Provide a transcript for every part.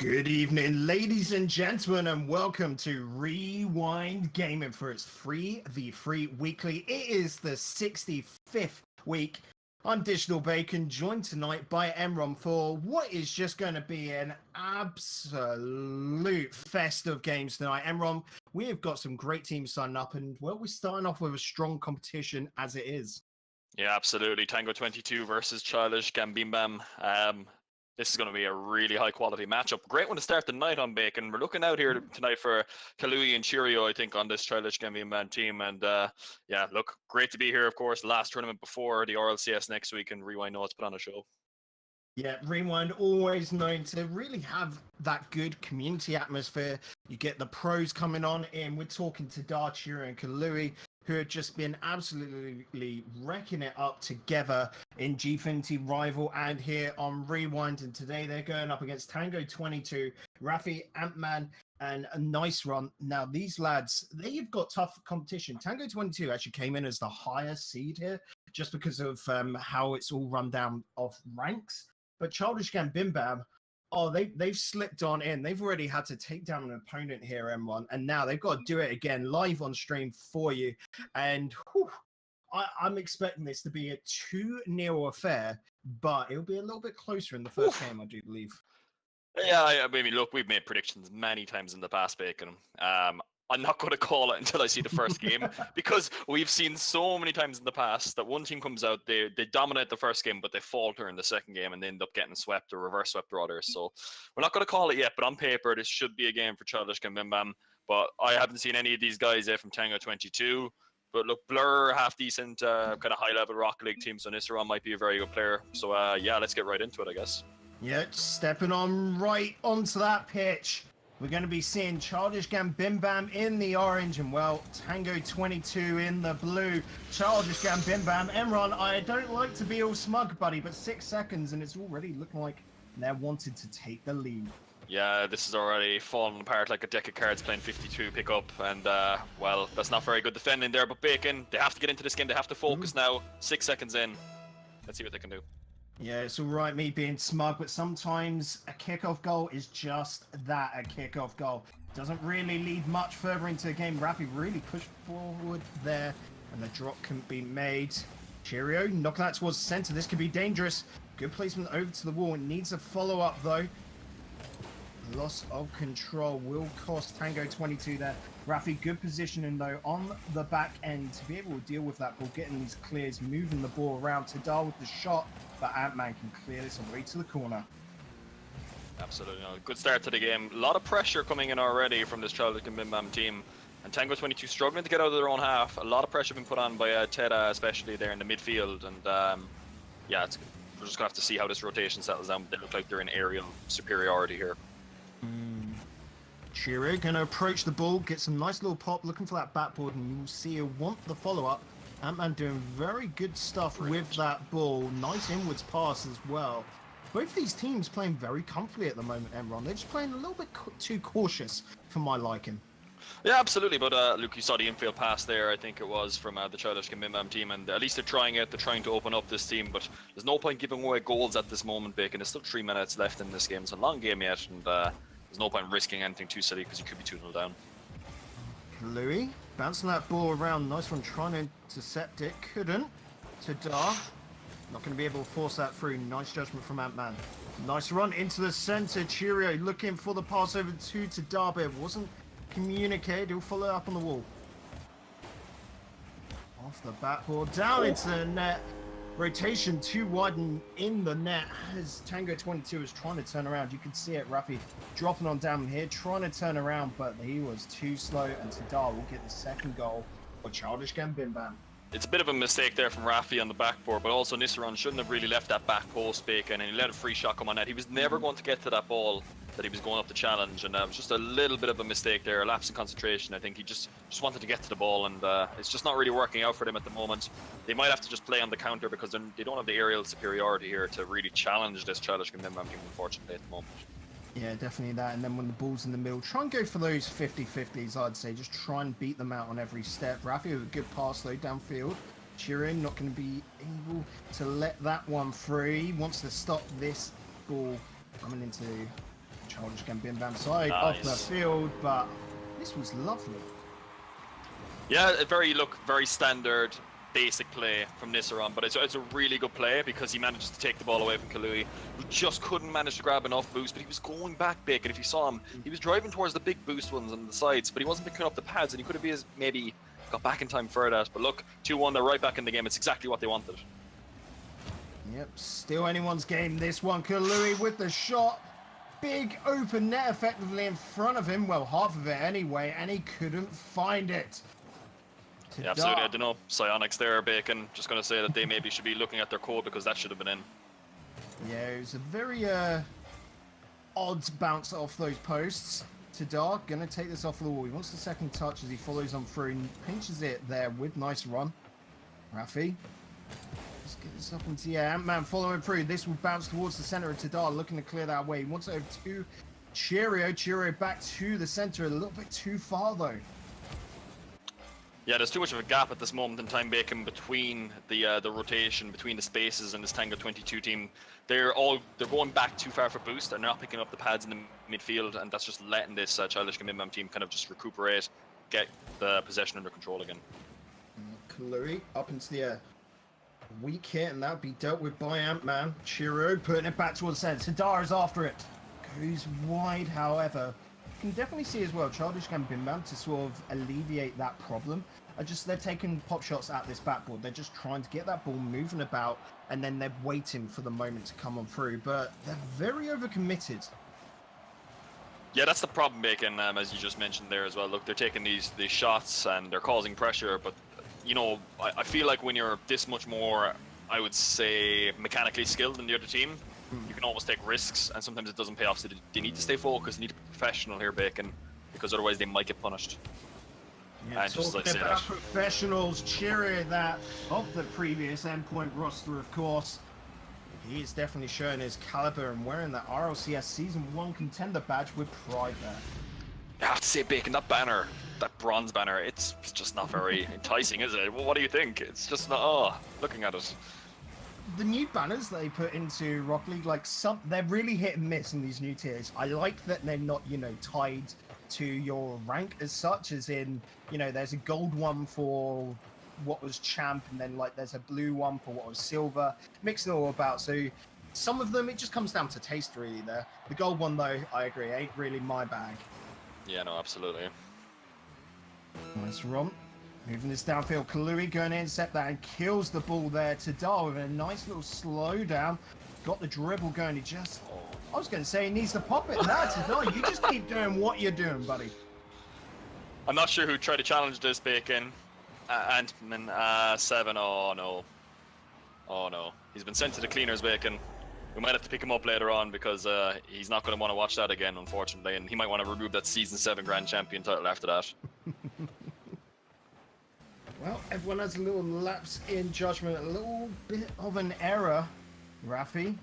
Good evening, ladies and gentlemen, and welcome to Rewind Gaming for its 3v3 weekly. It is the 65th week. I'm Digital Bacon, joined tonight by Emron for what is just going to be an absolute fest of games tonight. Emron, we have got some great teams signed up, and well, we're starting off with a strong competition as it is. Yeah, absolutely. Tango 22 versus Childish Gambimbam. This is going to be a really high quality matchup. Great one to start the night on, Bacon. We're looking out here tonight for Kalui and Cheerio, I think, on this Childish Gambimbam team. And yeah, look, great to be here, of course. Last tournament before the RLCS next week, and Rewind know to put on a show. Yeah, Rewind always known to really have that good community atmosphere. You get the pros coming on in. We're talking to Dar, Cheerio, and Kalui, who have just been absolutely wrecking it up together in Gfinity Rival and here on Rewind. And today they're going up against Tango 22, Rafi, Ant-Man, and a nice run. Now, these lads, they've got tough competition. Tango 22 actually came in as the higher seed here just because of how it's all run down of ranks. But Childish Gambimbam, they've slipped on in. They've already had to take down an opponent here, M1, and now they've got to do it again live on stream for you. And I'm expecting this to be a 2-0 affair, but it'll be a little bit closer in the first game, I do believe. Yeah, I mean, look, we've made predictions many times in the past, Bacon. I'm not going to call it until I see the first game because we've seen so many times in the past that one team comes out, they dominate the first game, but they falter in the second game and they end up getting swept or reverse swept or others. So we're not going to call it yet, but on paper, this should be a game for Childish Gambimbam. But I haven't seen any of these guys from Tango 22. But look, Blur, half decent, kind of high level Rocket League team, so Nissaron might be a very good player. So yeah, let's get right into it, I guess. Yeah, stepping on right onto that pitch. We're going to be seeing Childish Gambimbam in the orange and, well, Tango 22 in the blue. Childish Gambimbam. Emron, I don't like to be all smug, buddy, but 6 seconds and it's already looking like they're wanting to take the lead. Yeah, this is already falling apart like a deck of cards playing 52 pickup. And, well, that's not very good defending there. But Bacon, they have to get into this game. They have to focus now. 6 seconds in. Let's see what they can do. Yeah, it's all right, me being smug, but sometimes a kickoff goal is just that, a kickoff goal. Doesn't really lead much further into the game. Rafi really pushed forward there, and the drop couldn't be made. Cheerio knocking that towards the center. This could be dangerous. Good placement over to the wall. It needs a follow-up, though. Loss of control will cost Tango 22 there. Rafi, good positioning, though, on the back end to be able to deal with that ball, getting these clears, moving the ball around. Tadar with the shot, but Ant-Man can clear this away to the corner. Absolutely. Good start to the game. A lot of pressure coming in already from this Childish Gambimbam team. And Tango 22 struggling to get out of their own half. A lot of pressure being put on by Teda, especially there in the midfield. And yeah, we're just going to have to see how this rotation settles down. They look like they're in aerial superiority here. Cheerio going to approach the ball, get some nice little pop, looking for that backboard, and you'll see he'll want the follow-up. Ant-Man doing very good stuff with that ball. Nice inwards pass as well. Both these teams playing very comfortably at the moment, Emron. They're just playing a little bit too cautious for my liking. Yeah, absolutely. But Luke, you saw the infield pass there, I think it was, from the Childish Gambimbam team. And at least they're trying it. They're trying to open up this team. But there's no point giving away goals at this moment, Bacon. There's still 3 minutes left in this game. It's a long game yet. And there's no point risking anything too silly because you could be 2-0 down. Louis bouncing that ball around. Nice one trying to intercept it. Couldn't. Tadar. Not going to be able to force that through. Nice judgment from Ant-Man. Nice run into the center. Cheerio looking for the pass over to Tadar, but it wasn't communicated. He'll follow up on the wall. Off the backboard. Down into the net. Rotation too wide and in the net as Tango 22 is trying to turn around. You can see it, Rafi dropping on down here, trying to turn around, but he was too slow, and Tadar will get the second goal for Childish Gambimbam. It's a bit of a mistake there from Rafi on the backboard, but also Nissaron shouldn't have really left that back post, Bacon, and he let a free shot come on net. He was never going to get to that ball that he was going up the challenge, and it was just a little bit of a mistake there, a lapse in concentration. I think he just wanted to get to the ball, and it's just not really working out for them at the moment. They might have to just play on the counter because they don't have the aerial superiority here to really challenge this Childish Gambimbam team, unfortunately, at the moment. Yeah, definitely that. And then when the ball's in the middle, try and go for those 50-50s, I'd say. Just try and beat them out on every step. Rafi with a good pass, though, downfield. Cheerio not going to be able to let that one free. He wants to stop this ball coming into Childish Gambin Bam side off the field, but this was lovely. Yeah, very standard, basic play from Nissaron, but it's a really good play because he manages to take the ball away from Kalui, who just couldn't manage to grab enough boost, but he was going back big, and if you saw him, he was driving towards the big boost ones on the sides, but he wasn't picking up the pads, and he could have maybe got back in time for that. But look, 2-1, they're right back in the game. It's exactly what they wanted. Yep, still anyone's game, this one. Kalui with the shot. Big open net effectively in front of him. Well, half of it anyway, and he couldn't find it. Yeah, absolutely. I don't know. Psionics there, Bacon. Just going to say that they maybe should be looking at their code because that should have been in. Yeah, it was a very odd bounce off those posts. Tadar going to take this off the wall. He wants the second touch as he follows on through and pinches it there with nice run. Rafi. Let's get this up into the air. Ant-Man following through. This will bounce towards the center of Tadar, looking to clear that way. He wants it over to Cheerio. Cheerio back to the center, a little bit too far though. Yeah, there's too much of a gap at this moment in time, Bacon, between the rotation, between the spaces and this Tango 22 team. They're going back too far for boost, and they're not picking up the pads in the midfield, and that's just letting this Childish Gambim team kind of just recuperate, get the possession under control again. Kaluri up into the air. Weak hit, and that'll be dealt with by Ant-Man. Chiro putting it back towards the center. Tadar is after it. Goes wide, however. You can definitely see as well Childish Gambim to sort of alleviate that problem. They're taking pop shots at this backboard. They're just trying to get that ball moving about, and then they're waiting for the moment to come on through. But they're very overcommitted. Yeah, that's the problem, Bacon, as you just mentioned there as well. Look, they're taking these shots and they're causing pressure, but you know, I feel like when you're this much more, I would say, mechanically skilled than the other team, you can almost take risks, and sometimes it doesn't pay off. So they need to stay focused, they need to be professional here, Bacon, because otherwise they might get punished. Yeah, talking about professionals, cheering that of the previous endpoint roster, of course. He's definitely showing his caliber and wearing that RLCS Season 1 contender badge with pride there. I have to say, Bacon, that banner, that bronze banner, it's just not very enticing, is it? Well, what do you think? It's just not, looking at it. The new banners they put into Rocket League, like they're really hit and miss in these new tiers. I like that they're not, you know, tied to your rank as such, as in, you know, there's a gold one for what was champ, and then like there's a blue one for what was silver, mixing it all about. So some of them, it just comes down to taste really there. The gold one though, I agree, ain't really my bag. Yeah, no, absolutely. Nice run. Moving this downfield, Kalui going to intercept that and kills the ball there. Tadar with a nice little slowdown. Got the dribble going. He just, I was going to say he needs to pop it. Nah, Tadar, you just keep doing what you're doing, buddy. I'm not sure who tried to challenge this, Bacon. Ant-Man 7, oh no. Oh no. He's been sent to the cleaners, Bacon. We might have to pick him up later on because he's not going to want to watch that again, unfortunately, and he might want to remove that Season 7 Grand Champion title after that. Well, everyone has a little lapse in judgment, a little bit of an error. Rafi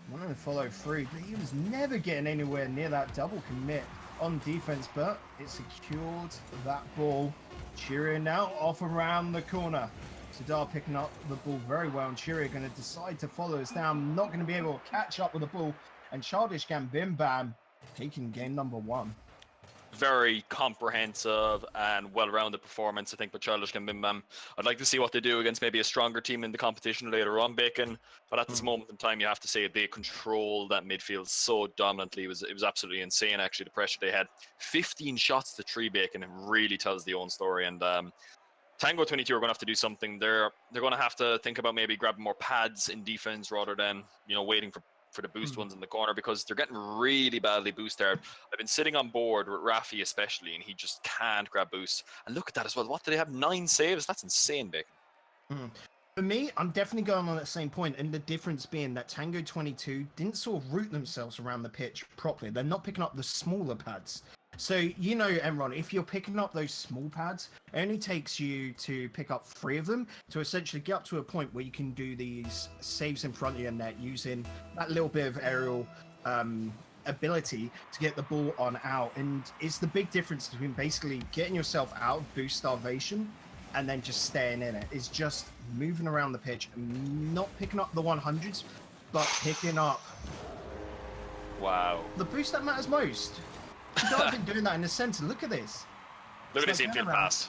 wanted to follow through, but he was never getting anywhere near that double commit on defense, but it secured that ball. Cheerio now off around the corner. Tadar picking up the ball very well, and Cheerio going to decide to follow us down. Not going to be able to catch up with the ball, and Childish Gambim Bam taking game number 1. Very comprehensive and well-rounded performance, I think, by Childish Gambim Bam. I'd like to see what they do against maybe a stronger team in the competition later on, Bacon. But at this moment in time, you have to say they control that midfield so dominantly. It was absolutely insane, actually, the pressure they had. 15 shots to 3, Bacon. It really tells the own story. And Tango 22 are going to have to do something. They're going to have to think about maybe grabbing more pads in defense rather than, you know, waiting for the boost ones in the corner, because they're getting really badly boosted. I've been sitting on board with Rafi especially, and he just can't grab boosts. And look at that as well. What, do they have 9 saves? That's insane, Bacon. For me, I'm definitely going on that same point, and the difference being that Tango 22 didn't sort of root themselves around the pitch properly. They're not picking up the smaller pads. So, you know, Emron, if you're picking up those small pads, it only takes you to pick up 3 of them to essentially get up to a point where you can do these saves in front of your net using that little bit of aerial ability to get the ball on out. And it's the big difference between basically getting yourself out of boost starvation and then just staying in it. It's just moving around the pitch and not picking up the 100s, but picking up Wow. The boost that matters most. Tidar been doing that in the center. Look at this. Look at It's this like infield turnaround. pass.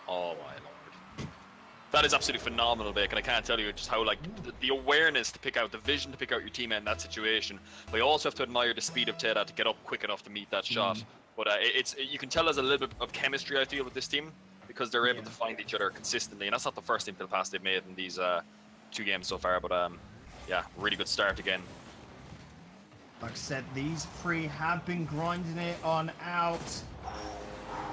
Oh my lord. That is absolutely phenomenal, Bacon. I can't tell you just how, like, the awareness to pick out, the vision to pick out your teammate in that situation. But you also have to admire the speed of Teda to get up quick enough to meet that shot. But you can tell there's a little bit of chemistry, I feel, with this team because they're able to find each other consistently. And that's not the first infield pass they've made in these 2 games so far. But yeah, really good start again. Like I said, these 3 have been grinding it on out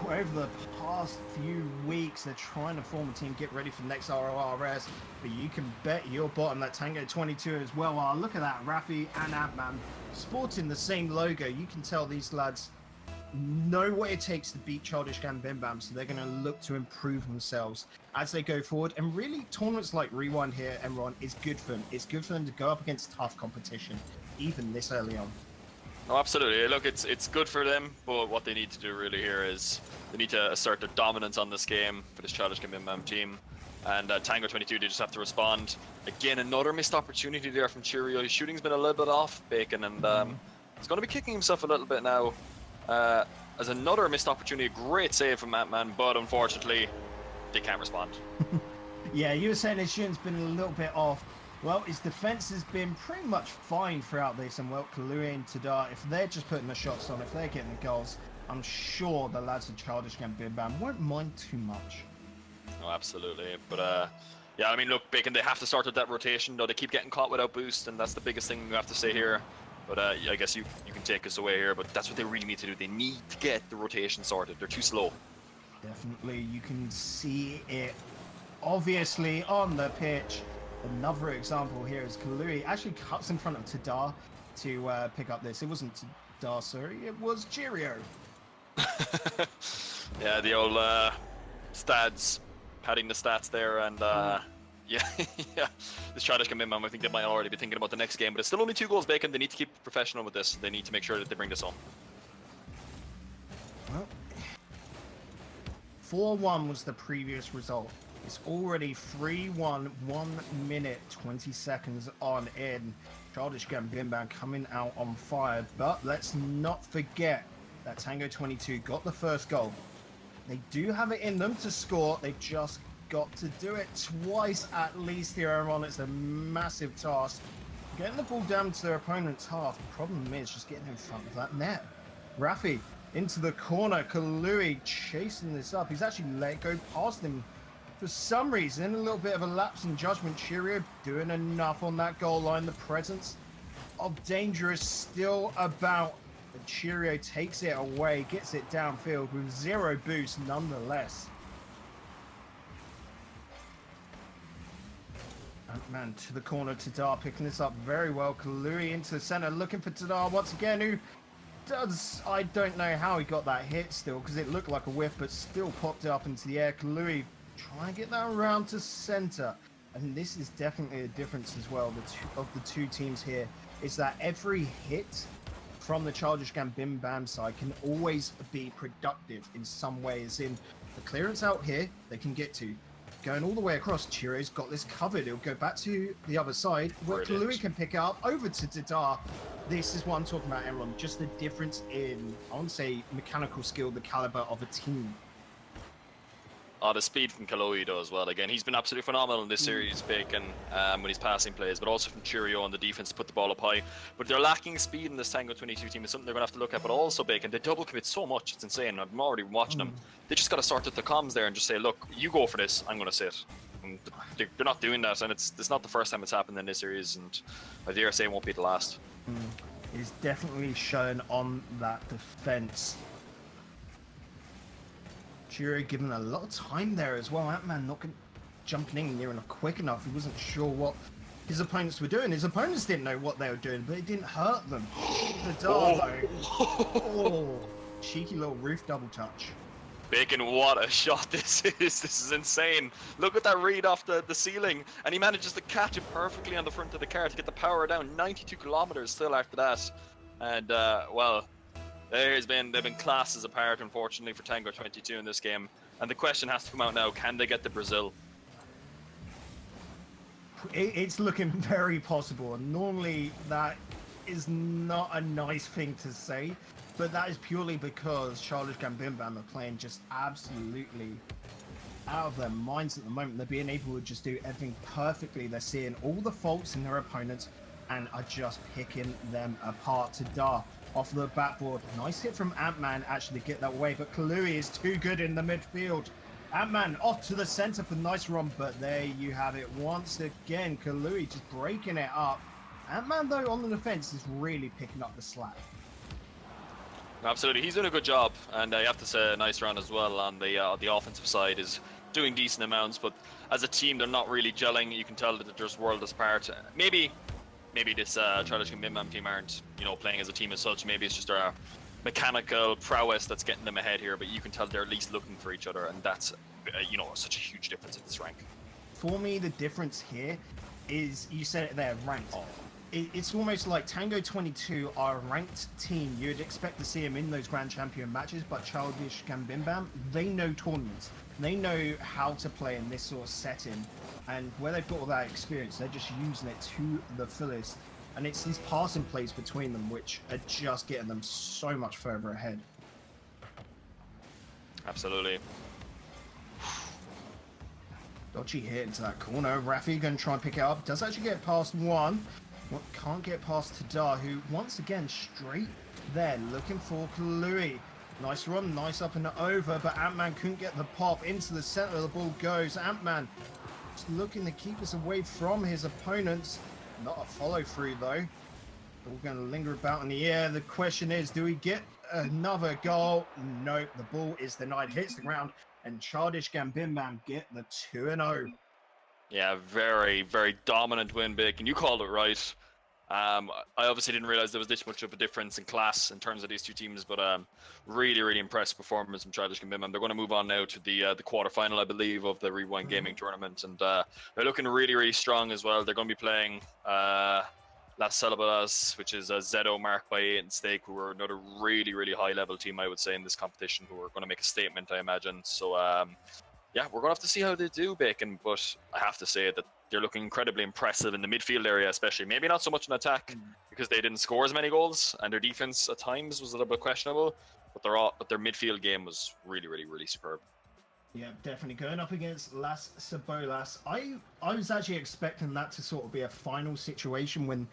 over the past few weeks. They're trying to form a team, get ready for the next RORS, but you can bet your bottom that Tango 22 as well are. Look at that, Rafi and Ant-Man sporting the same logo. You can tell these lads know what it takes to beat Childish Gambim, so they're going to look to improve themselves as they go forward. And really, tournaments like Rewind here, Emron, is good for them. It's good for them to go up against tough competition, even this early on. Oh, absolutely. Look, it's good for them, but what they need to do really here is they need to assert their dominance on this game for this Childish Gambim team. And Tango 22, they just have to respond. Again, another missed opportunity there from Cheerio. His shooting's been a little bit off, Bacon, and he's going to be kicking himself a little bit now. As another missed opportunity, a great save from Ant-Man, but unfortunately, they can't respond. Yeah, you were saying his shooting's been a little bit off. Well, his defense has been pretty much fine throughout this, and well, Kalui and Tidar, if they're just putting the shots on, if they're getting the goals, I'm sure the lads of Childish Gambim won't mind too much. Oh, absolutely. But yeah, I mean, look, Bacon, they have to start with that rotation, though. They keep getting caught without boost, and that's the biggest thing you have to say here. But I guess you can take us away here, but that's what they really need to do. They need to get the rotation sorted. They're too slow. Definitely, you can see it obviously on the pitch. Another example here is Kalui actually cuts in front of Tidar to pick up this. It wasn't Tidar, sorry, it was Cheerio. Yeah, the old stats, padding the stats there, and yeah, yeah. This Childish Gambim, I think they might already be thinking about the next game, but it's still only 2 goals, Bacon. They need to keep professional with this. They need to make sure that they bring this home. Well, 4-1 was the previous result. It's already 3-1, 1 minute, 20 seconds on in. Childish Gambim coming out on fire, but let's not forget that Tango 22 got the first goal. They do have it in them to score. They've just got to do it twice at least here on. It's a massive task. Getting the ball down to their opponent's half. The problem is just getting in front of that net. Rafi into the corner. Kalui chasing this up. He's actually let go past him. For some reason, a little bit of a lapse in judgment. Cheerio doing enough on that goal line. The presence of danger is still about. But Cheerio takes it away, gets it downfield with 0 boost nonetheless. Ant-Man to the corner. Tidar picking this up very well. Kalui into the center, looking for Tidar once again, who does, I don't know how he got that hit still, because it looked like a whiff, but still popped it up into the air. Kalui trying to get that around to center. And this is definitely a difference as well of the 2 teams here, is that every hit from the Childish Gambim side can always be productive in some ways. In the clearance out here, they can get to. Going all the way across, Cheerio's got this covered. It'll go back to the other side, where Kalui can pick it up over to Tidar. This is what I'm talking about, Emron. Just the difference in, I won't say mechanical skill, the caliber of a team. Oh, the speed from Kaloi though as well. Again, he's been absolutely phenomenal in this series, Bacon, when he's passing plays, but also from Cheerio on the defense to put the ball up high. But they're lacking speed in this Tango 22 team. It's something they're going to have to look at. But also, Bacon, they double commit so much. It's insane. I'm already watching them. They just got to sort out the comms there and just say, look, you go for this. I'm going to sit. And they're not doing that. And it's not the first time it's happened in this series. And I dare say it won't be the last. It's definitely shown on that defense. Cheerio given a lot of time there as well. Ant-Man not jumping in near enough quick enough. He wasn't sure what his opponents were doing. His opponents didn't know what they were doing, but it didn't hurt them. The Darvo. Oh, cheeky little roof double touch. Bacon, what a shot this is. This is insane. Look at that read off the ceiling. And he manages to catch it perfectly on the front of the car to get the power down. 92 kilometers still after that. And, well, they've been classes apart, unfortunately, for Tango 22 in this game. And the question has to come out now, can they get to Brazil? It's looking very possible. And normally that is not a nice thing to say, but that is purely because Childish Gambino are playing just absolutely out of their minds at the moment. They're being able to just do everything perfectly. They're seeing all the faults in their opponents and are just picking them apart. To Dar off the backboard. Nice hit from Ant-Man actually to get that way, but Kalui is too good in the midfield. Ant-Man off to the center for nice run, but there you have it once again. Kalui just breaking it up. Ant-Man, though, on the defense is really picking up the slack. Absolutely, he's doing a good job, and I have to say a nice run as well on the offensive side, is doing decent amounts, but as a team they're not really gelling. You can tell that they're just worlds apart. Maybe this Childish Gambino team aren't, playing as a team as such. Maybe it's just their mechanical prowess that's getting them ahead here, but you can tell they're at least looking for each other, and that's such a huge difference in this rank. For me, the difference here is, you said it there, ranked. It's almost like Tango 22 are a ranked team. You'd expect to see them in those Grand Champion matches, but Childish Gambino, they know tournaments. They know how to play in this sort of setting, and where they've got all that experience, they're just using it to the fullest. And it's these passing plays between them which are just getting them so much further ahead. Absolutely. Dodgy hit into that corner. Rafi going to try and pick it up. Does actually get past one. Well, can't get past Tadar, who once again straight there looking for Kalui. Nice run, nice up and over, but Ant-Man couldn't get the pop. Into the center of the ball goes. Ant-Man just looking to keep us away from his opponents. Not a follow through though. All going to linger about in the air. The question is, do we get another goal? Nope, the ball is denied. Hits the ground, and Childish Gambino get the 2-0. Yeah, very, very dominant win, Big, and you called it right. I obviously didn't realize there was this much of a difference in class in terms of these two teams, but really, really impressive performance from Childish Gambino. They're going to move on now to the quarterfinal, I believe, of the Rewind Gaming tournament, and they're looking really, really strong as well. They're going to be playing Las Celebradas, which is Zedo, Mark by 8, and Stake, who are another really, really high-level team, I would say, in this competition, who are going to make a statement, I imagine. So, yeah, we're going to have to see how they do, Bacon, but I have to say that they're looking incredibly impressive in the midfield area, especially. Maybe not so much in attack, because they didn't score as many goals, and their defense at times was a little bit questionable, but their midfield game was really, really, really superb. Yeah, definitely going up against Las Cebolas. I was actually expecting that to sort of be a final situation when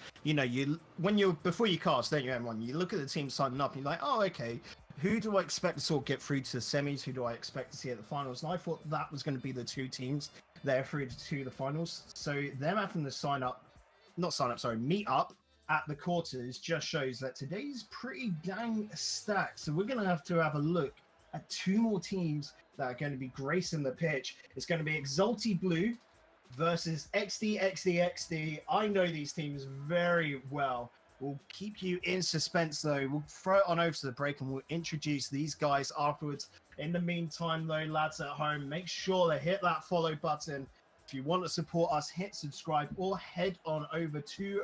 before you cast, don't you, everyone? You look at the team signing up and you're like, oh, okay, who do I expect to sort of get through to the semis? Who do I expect to see at the finals? And I thought that was going to be the two teams there through to the finals. So them having to meet up at the quarters just shows that today's pretty dang stacked. So we're going to have a look at two more teams that are going to be gracing the pitch. It's going to be Exalty Blue versus XD. I know these teams very well. We'll keep you in suspense though. We'll throw it on over to the break and we'll introduce these guys afterwards. In the meantime though, lads at home, make sure to hit that follow button. If you want to support us, hit subscribe or head on over to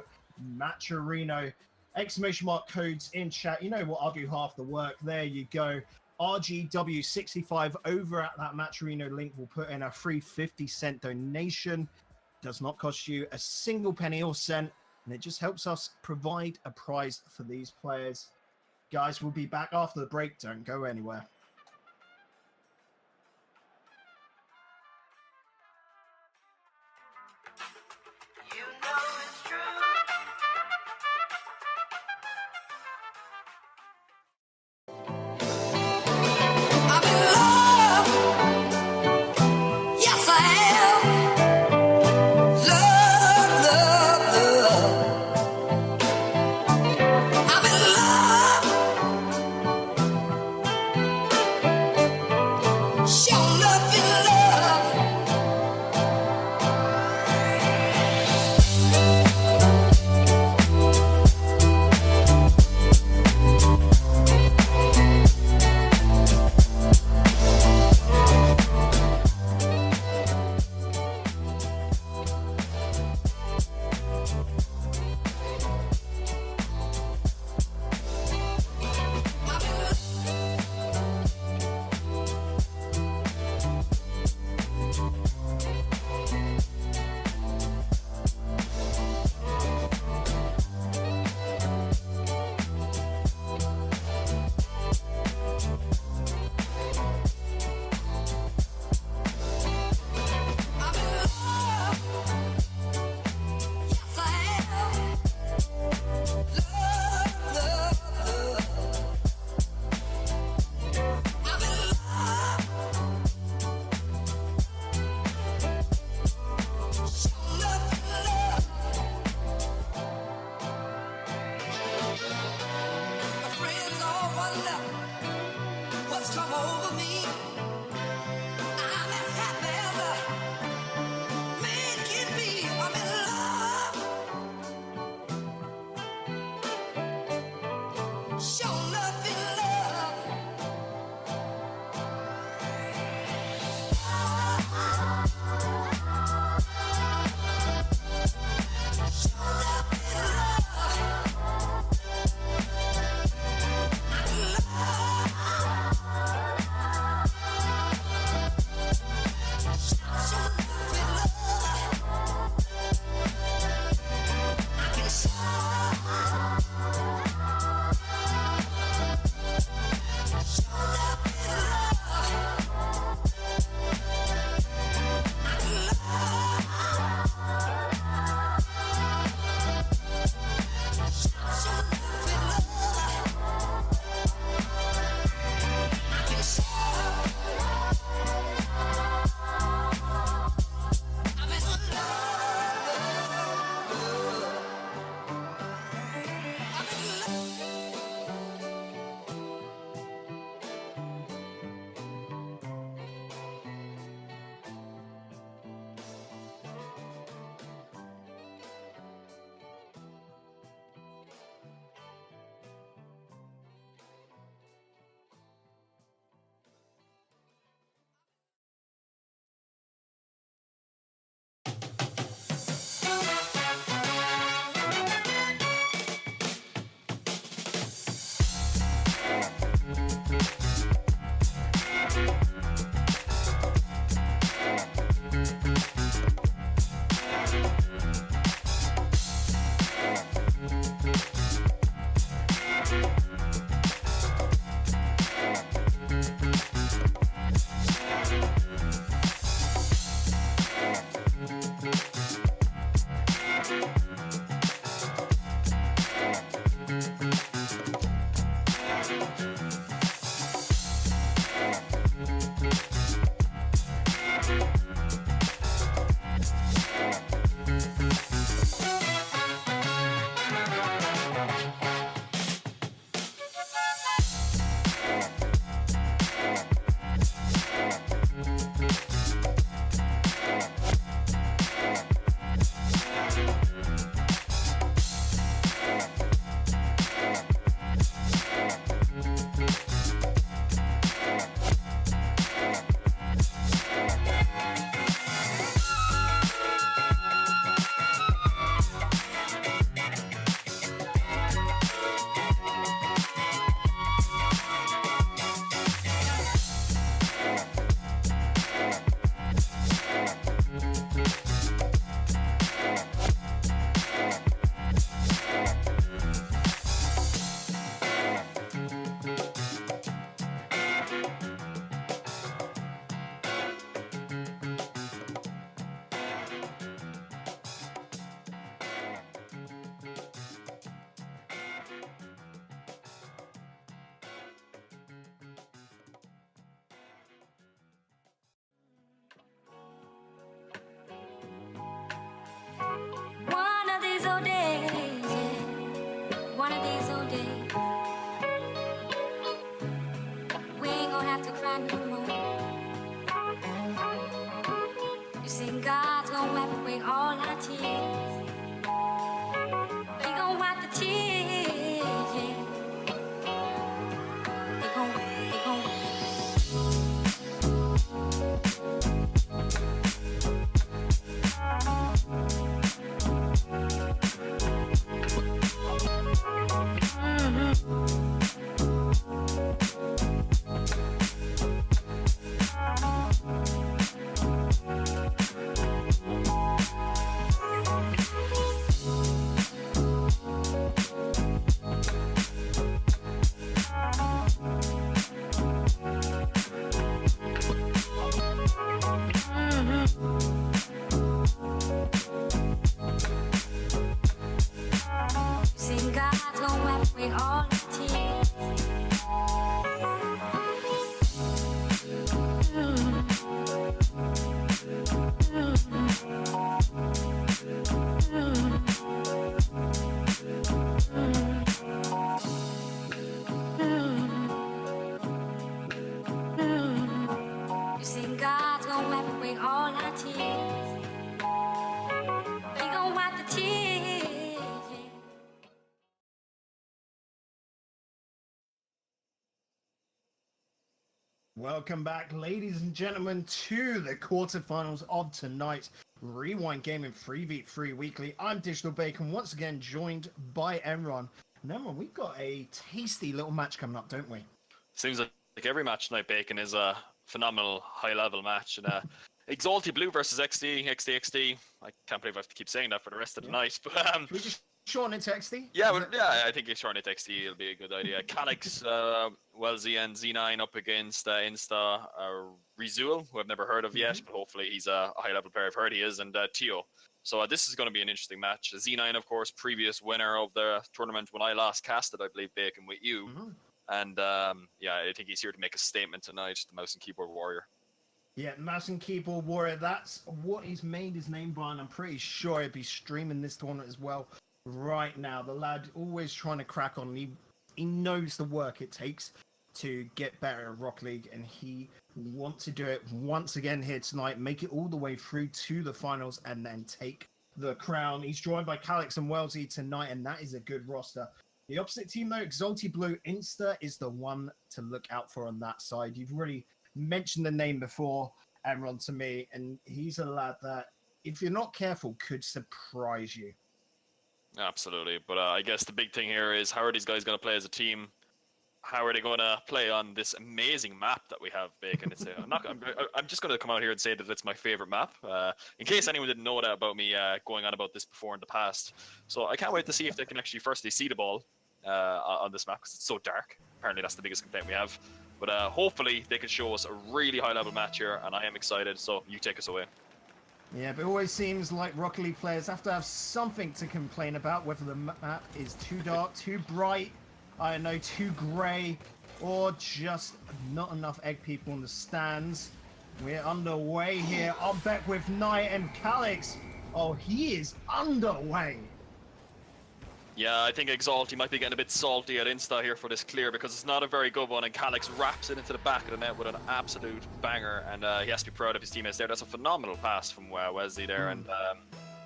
Matcherino. Exclamation mark codes in chat. You know what? I'll do half the work. There you go. RGW65 over at that Matcherino link will put in a free 50-cent donation. Does not cost you a single penny or cent, and it just helps us provide a prize for these players. Guys, we'll be back after the break. Don't go anywhere. wonder what's come over me. I'm as happy as a man can be. I'm in love. Show nothing love. Show nothing one of these old days, yeah. One of these old days, we ain't gonna have to cry no more. You see, God's gonna wipe away all our tears. He gonna wipe the tears, yeah. He gonna. Welcome back, ladies and gentlemen, to the quarterfinals of tonight's Rewind Gaming 3v3 Weekly. I'm Digital Bacon, once again joined by Enron. And Enron, we've got a tasty little match coming up, don't we? Seems like every match tonight, Bacon, is a phenomenal high-level match. And Exalty Blue versus XD. I can't believe I have to keep saying that for the rest of the night. But Should we just shorten it to XD? yeah, I think shorten it to XD will be a good idea. Calix, Wellesley, and Z9 up against Insta Rizul, who I've never heard of yet, but hopefully he's a high-level player. I've heard he is, and Tio. So this is going to be an interesting match. Z9, of course, previous winner of the tournament when I last casted, I believe, Bacon, with you. And yeah, I think he's here to make a statement tonight, the mouse and keyboard warrior. Yeah, mouse and keyboard warrior, that's what he's made his name by, and I'm pretty sure he'll be streaming this tournament as well right now. The lad always trying to crack on. He knows the work it takes to get better at Rocket League, and he wants to do it once again here tonight, make it all the way through to the finals, and then take the crown. He's joined by Calix and Wellesley tonight, and that is a good roster. The opposite team, though, Exalty Blue, Insta is the one to look out for on that side. You've already mentioned the name before, Enron, to me, and he's a lad that, if you're not careful, could surprise you. Absolutely, but I guess the big thing here is, how are these guys going to play as a team? How are they going to play on this amazing map that we have, Bacon? It's, I'm just going to come out here and say that it's my favorite map, in case anyone didn't know that about me going on about this before in the past. So I can't wait to see if they can actually firstly see the ball on this map, because it's so dark. Apparently that's the biggest complaint we have. But hopefully they can show us a really high-level match here, and I am excited, so you take us away. Yeah, but it always seems like Rocket League players have to have something to complain about, whether the map is too dark, too bright, I don't know, too grey, or just not enough egg people in the stands. We're underway here. I'm back with Knight and Calix. Oh, he is underway. Yeah, I think Exalty might be getting a bit salty at Insta here for this clear, because it's not a very good one, and Calix wraps it into the back of the net with an absolute banger, and he has to be proud of his teammates there. That's a phenomenal pass from Wesley there, and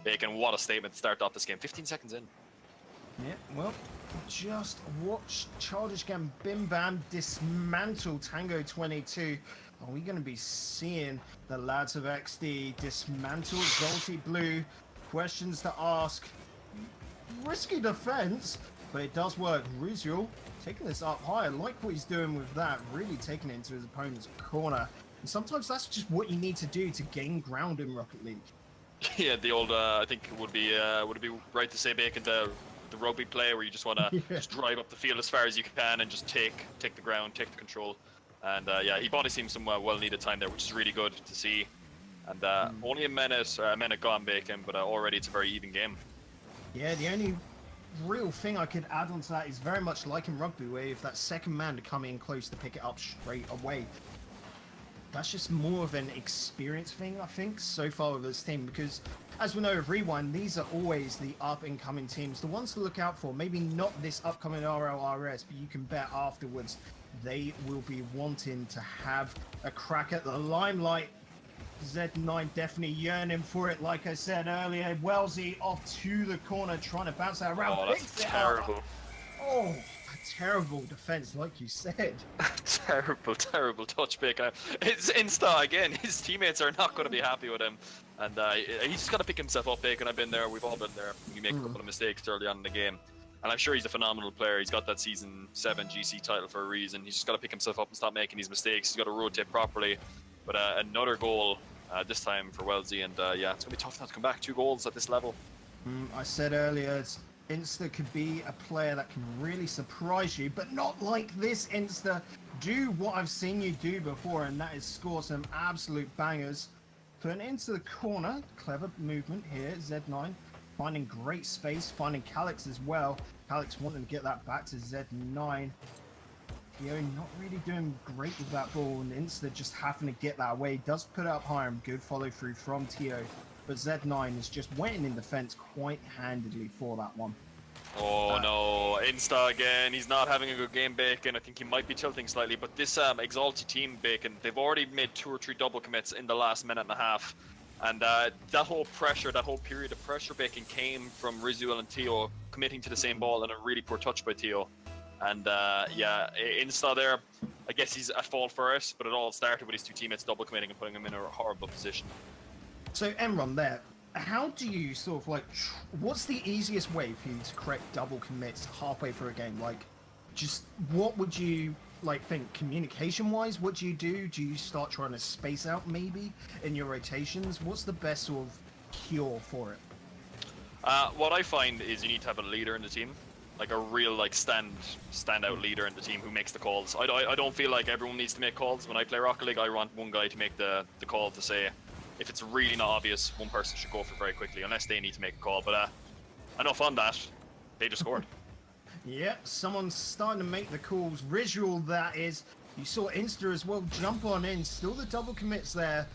Bacon, what a statement to start off this game. 15 seconds in. Yeah, well, just watch Childish Gambim Bam dismantle Tango 22. Are we going to be seeing the lads of XD dismantle Exalty Blue? Questions to ask. Risky defense, but it does work. Rizul taking this up high. I like what he's doing with that, really taking it into his opponent's corner. And sometimes that's just what you need to do to gain ground in Rocket League. Yeah, the old, I think would it be right to say, Bacon, the rugby play where you just want to just drive up the field as far as you can and just take the ground, take the control. And yeah, he bought his team some well-needed time there, which is really good to see. And only a minute gone, Bacon, but already it's a very even game. Yeah, the only real thing I could add on to that is very much like in rugby, where if that second man to come in close to pick it up straight away, that's just more of an experience thing, I think, so far with this team, because as we know with Rewind, these are always the up-and-coming teams, the ones to look out for. Maybe not this upcoming RLRS, but you can bet afterwards they will be wanting to have a crack at the limelight. Z9 definitely yearning for it, like I said earlier. Wellesley off to the corner, trying to bounce that around. Oh, that's terrible. Oh, a terrible defense, like you said. terrible touch, Bacon. It's Insta again. His teammates are not going to be happy with him, and he's just got to pick himself up, Bacon. I've been there. We've all been there. We make a couple of mistakes early on in the game, and I'm sure he's a phenomenal player. He's got that Season 7 GC title for a reason. He's just got to pick himself up and stop making these mistakes. He's got to rotate properly. But another goal this time for Wellesley, and yeah, it's going to be tough not to come back. 2 goals at this level. I said earlier, Insta could be a player that can really surprise you, but not like this. Insta, do what I've seen you do before, and that is score some absolute bangers. Putting it into the corner, clever movement here. Z9 finding great space, finding Calix as well. Calix wanting to get that back to Z9. Tio not really doing great with that ball, and Insta just having to get that away. Does put it up higher, and good follow through from Tio. But Z9 is just waiting in defense quite handedly for that one. Oh no, Insta again. He's not having a good game, Bacon. I think he might be tilting slightly, but this Exalty team, Bacon, they've already made 2 or 3 double commits in the last minute and a half. And that whole pressure, that whole period of pressure, Bacon, came from Rizul and Tio committing to the same ball, and a really poor touch by Tio. And yeah, Insta there, I guess he's at fault for it, but it all started with his two teammates double committing and putting him in a horrible position. So Emron, there, how do you sort of like? What's the easiest way for you to correct double commits halfway through a game? Like, just what would you like think communication-wise? What do you do? Do you start trying to space out maybe in your rotations? What's the best sort of cure for it? What I find is you need to have a leader in the team, like a real like standout leader in the team who makes the calls. I don't feel like everyone needs to make calls. When I play Rocket League, I want one guy to make the call to say, if it's really not obvious, one person should go for it very quickly, unless they need to make a call. But enough on that. They just scored. Yeah, someone's starting to make the calls. Visual, that is. You saw Insta as well jump on in. Still the double commits there.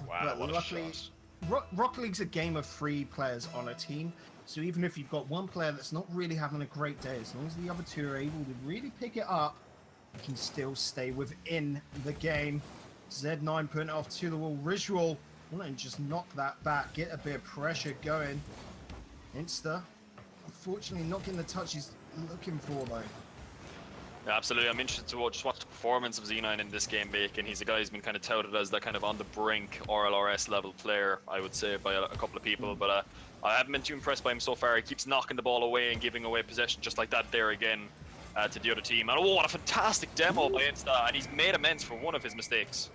Wow, But what luckily, a shot. Rocket League's a game of 3 players on a team. So even if you've got one player that's not really having a great day, as long as the other 2 are able to really pick it up, you can still stay within the game. Z9 putting it off to the wall. Visual wanting to just knock that back, get a bit of pressure going. Insta, unfortunately not getting the touch he's looking for though. Yeah, absolutely. I'm interested to just watch the performance of Z9 in this game, Bacon. He's a guy who's been kind of touted as that kind of on the brink RLRS level player, I would say, by a couple of people. But I haven't been too impressed by him so far. He keeps knocking the ball away and giving away possession just like that there again to the other team. And oh, what a fantastic demo by Insta. And he's made amends for one of his mistakes.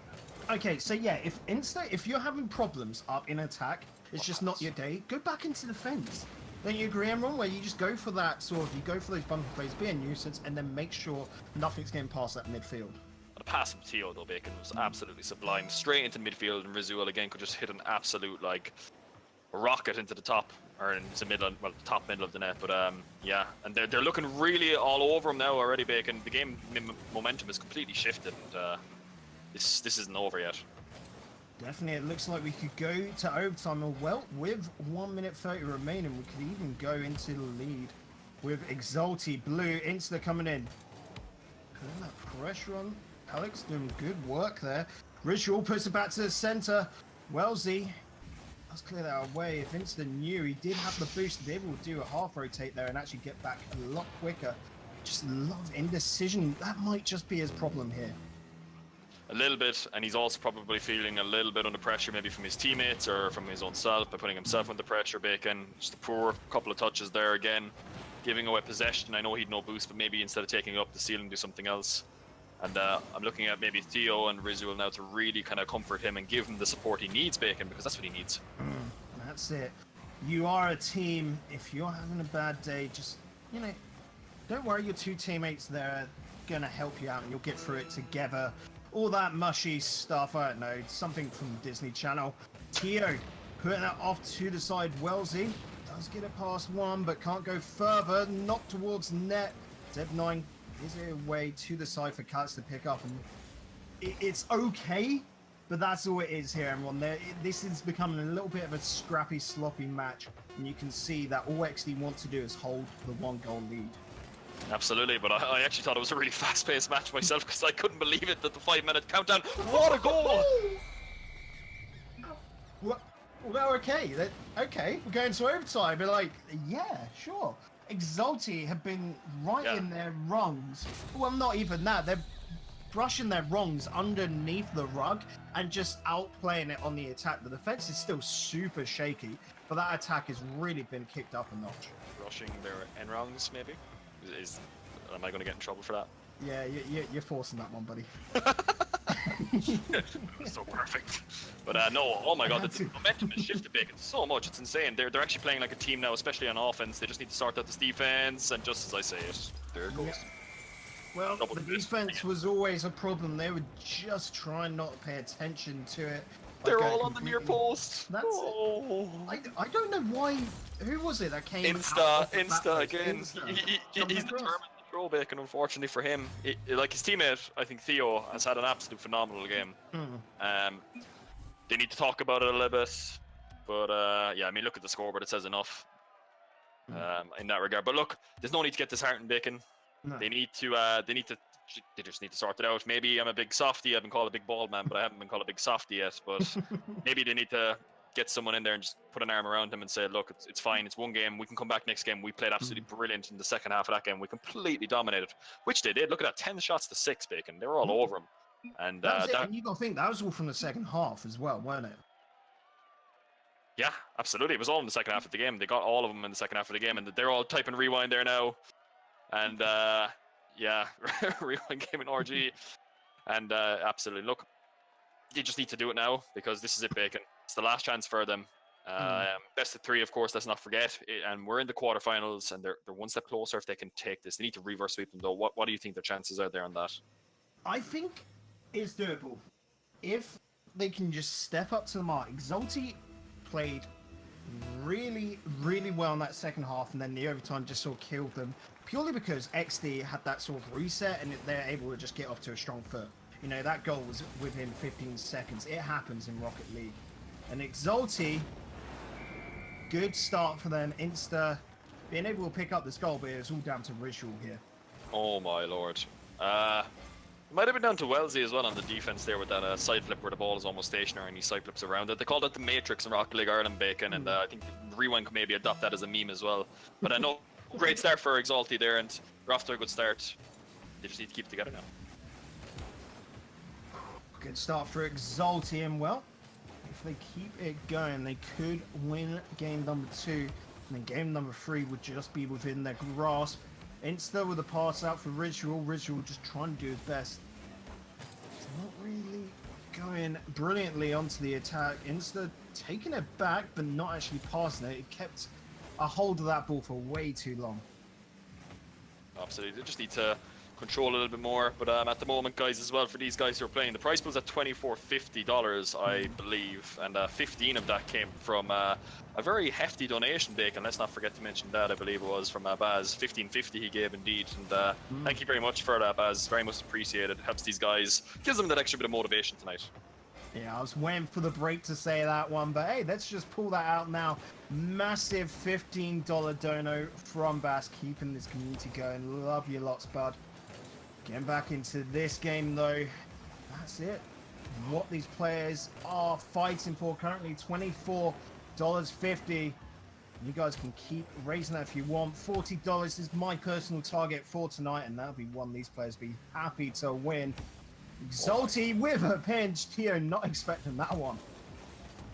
Okay, so yeah, if you're having problems up in attack, it's just not your day, go back into defense. Don't you agree, Emron? Where you just go for that sort of, you go for those bumper plays, be a nuisance, and then make sure nothing's getting past that midfield. The pass from Tio, though, Bacon, was absolutely sublime. Straight into midfield, and Rizuel again could just hit an absolute, like, rocket into the top, or into the middle, well, the top middle of the net. But yeah, and they're looking really all over him now already, Bacon. The game momentum is completely shifted, and this isn't over yet. Definitely, it looks like we could go to overtime. Well, with 1 minute 30 remaining, we could even go into the lead with Exalti. Blue, Insta coming in. Putting that pressure on. Alex doing good work there. Ritual puts it back to the center. Wellesley, let's clear that away. If Insta knew he did have the boost to be able to do a half rotate there and actually get back a lot quicker. Just love indecision. That might just be his problem here. A little bit, and he's also probably feeling a little bit under pressure, maybe from his teammates or from his own self, by putting himself under pressure. Bacon, just a poor couple of touches there again, giving away possession. I know he'd no boost, but maybe instead of taking it up the ceiling, do something else. And I'm looking at maybe Theo and Rizuel now to really kind of comfort him and give him the support he needs, Bacon, because that's what he needs. That's it. You are a team. If you're having a bad day, just, you know, don't worry, your 2 teammates there are gonna help you out and you'll get through it together. All that mushy stuff, I don't know, something from Disney Channel. Tio putting that off to the side. Wellesley does get it past one, but can't go further. Knocked towards net. Z9 is it away to the side for Cats to pick up. And it's okay, but that's all it is here, everyone. This is becoming a little bit of a scrappy, sloppy match. And you can see that all XD want to do is hold the 1-goal lead. Absolutely, but I actually thought it was a really fast-paced match myself because I couldn't believe it that the 5-minute countdown. What a goal! Well, okay. Okay, we're going to overtime. But like, yeah, sure. Exalti have been right in their wrongs. Well, not even that. They're brushing their wrongs underneath the rug and just outplaying it on the attack. The defense is still super shaky, but that attack has really been kicked up a notch. Rushing their end wrongs, maybe? Am I going to get in trouble for that? Yeah, you're forcing that one, buddy. So perfect. But no, oh my god, the momentum has shifted Bacon so much. It's insane. They're actually playing like a team now, especially on offense. They just need to sort out this defense, and just as I say it, there it goes. Yeah. Well, the defense was always a problem. They would just try and not pay attention to it. They're all on the near post. That's it. I don't know why. Who was it that came? Insta again. He's determined to throw Bacon. Unfortunately for him, like his teammate, I think Theo has had an absolute phenomenal game. They need to talk about it a little bit, but yeah, I mean, look at the scoreboard; it says enough in that regard. But look, there's no need to get disheartened, Bacon. No. They just need to sort it out. Maybe I'm a big softie. I've been called a big bald man, but I haven't been called a big softie yet. But maybe they need to get someone in there and just put an arm around him and say, look, it's fine, it's one game, we can come back next game. We played absolutely brilliant in the second half of that game. We completely dominated, which they did. Look at that, 10 shots to 6, Bacon. They were all over him. And That was it. And you got to think that was all from the second half as well, weren't it? yeah, absolutely. It was all in the second half of the game. They got all of them in the second half of the game, and they're all typing rewind there now. And yeah, rewind game in RG. And absolutely, look, you just need to do it now because this is it, Bacon. It's the last chance for them. Best of 3, of course, let's not forget. And we're in the quarterfinals, and they're one step closer if they can take this. They need to reverse sweep them, though. What do you think their chances are there on that? I think it's doable if they can just step up to the mark. Exalti played really, really well in that second half, and then the overtime just sort of killed them purely because XD had that sort of reset and they're able to just get off to a strong foot. You know, that goal was within 15 seconds. It happens in Rocket League. And Exalti, good start for them. Insta being able to pick up this goal, but it was all down to Ritual here. Oh my lord. Might have been down to Wellesley as well on the defense there with that side flip where the ball is almost stationary and he side flips around it. They called it the Matrix in Rocket League Ireland, Bacon, and I think Rewind could maybe adopt that as a meme as well. But I know, great start for Exalti there, and they're off to a good start. They just need to keep it together now. Good start for Exalti, and well, if they keep it going, they could win game number 2, and then game number 3 would just be within their grasp. Insta with a pass out for Ritual. Ritual just trying to do his best. It's not really going brilliantly onto the attack. Insta taking it back, but not actually passing it. It kept a hold of that ball for way too long. Absolutely, they just need to control a little bit more. But at the moment, guys, as well, for these guys who are playing, the prize pool's at $24.50, I believe, and 15 of that came from a very hefty donation, Bacon. Let's not forget to mention that. I believe it was from Baz. $15.50 he gave indeed, and thank you very much for that, Baz. Very much appreciated. Helps these guys, gives them that extra bit of motivation tonight. Yeah, I was waiting for the break to say that one, but hey, let's just pull that out now. Massive $15 dono from Bass, keeping this community going. Love you lots, bud. Getting back into this game, though, that's it. What these players are fighting for currently, $24.50. You guys can keep raising that if you want. $40 is my personal target for tonight, and that'll be one these players be happy to win. Exalti with a pinch. Tio not expecting that one.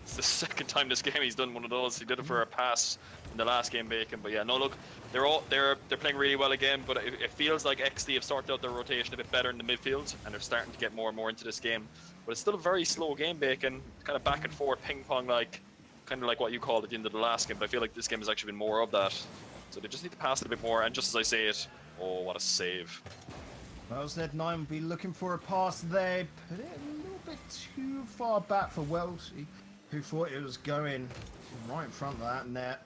It's the second time this game he's done one of those. He did it for a pass in the last game, Bacon. But yeah, no, look, they're playing really well again. But it feels like XD have sorted out their rotation a bit better in the midfield, and they're starting to get more and more into this game. But it's still a very slow game, Bacon. Kind of back and forth, ping pong, kind of like what you called at the end of the last game. But I feel like this game has actually been more of that. So they just need to pass it a bit more. And just as I say it, oh, what a save! Well, Z9 will be looking for a pass there. Put it a little bit too far back for Wellesley, who thought it was going right in front of that net.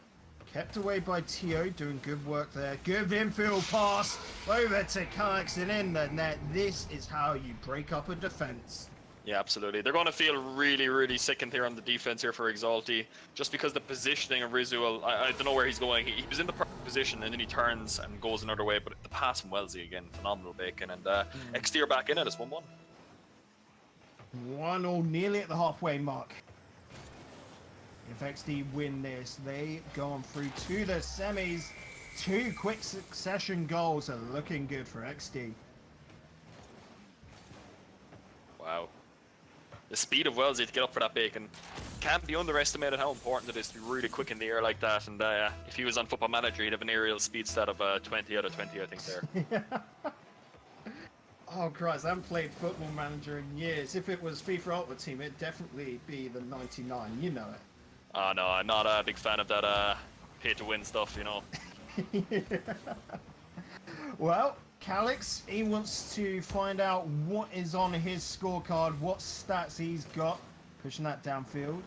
Kept away by Tio, doing good work there. Good infield pass over to Calyx and in the net. This is how you break up a defense. Yeah, absolutely. They're going to feel really, really sickened here on the defense here for Exalti, just because the positioning of Rizuel, I don't know where he's going. He was in the perfect position, and then he turns and goes another way. But the pass from Wellesley again, phenomenal, Bacon. And XD are back in it. It's 1-1. 1-1, nearly at the halfway mark. If XD win this, they go on through to the semis. 2 quick succession goals are looking good for XD. Wow. The speed of Wellesley to get up for that, Bacon, can't be underestimated how important it is to be really quick in the air like that. And if he was on Football Manager, he'd have an aerial speed stat of 20 out of 20, I think, there. Oh Christ, I haven't played Football Manager in years. If it was FIFA Ultimate Team, it'd definitely be the 99, you know it. Oh no, I'm not a big fan of that pay-to-win stuff, you know. Well, Calyx, he wants to find out what is on his scorecard, what stats he's got. Pushing that downfield.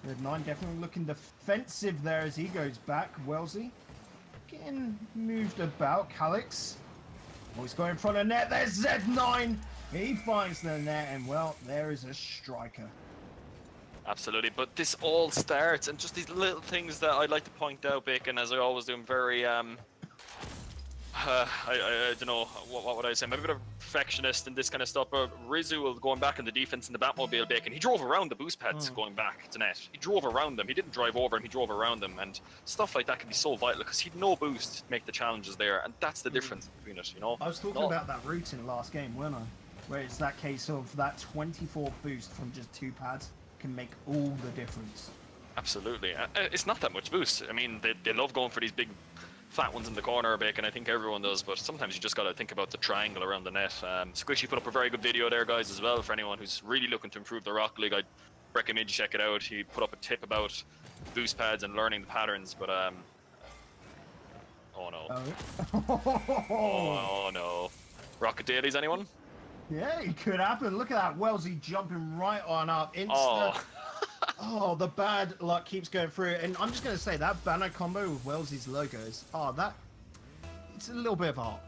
Red 9 definitely looking defensive there as he goes back. Wellesley getting moved about. Calyx, oh, he's going in front of net. There's Z9. He finds the net, and well, there is a striker. Absolutely, but this all starts, and just these little things that I'd like to point out, Bacon, as I always do, I'm very I don't know, what would I say? I'm a bit of a perfectionist in this kind of stuff, but Rizul going back in the defense in the Batmobile, Bacon, he drove around the boost pads going back to net. He drove around them. He didn't drive over them, he drove around them, and stuff like that can be so vital because he'd no boost to make the challenges there, and that's the difference between it, you know? I was talking about that route in the last game, weren't I? Where it's that case of that 24 boost from just 2 pads can make all the difference. Absolutely. It's not that much boost. I mean, they love going for these big fat ones in the corner, Bacon. I think everyone does, but sometimes you just got to think about the triangle around the net. Squishy put up a very good video there, guys, as well, for anyone who's really looking to improve the Rocket League. I'd recommend you check it out. He put up a tip about boost pads and learning the patterns, but oh no. Oh no. Rocket Dailies, anyone? Yeah, it could happen. Look at that Wellesley jumping right on up. Oh, the bad luck keeps going through. And I'm just going to say that banner combo with Wellesley's logos. It's a little bit of art.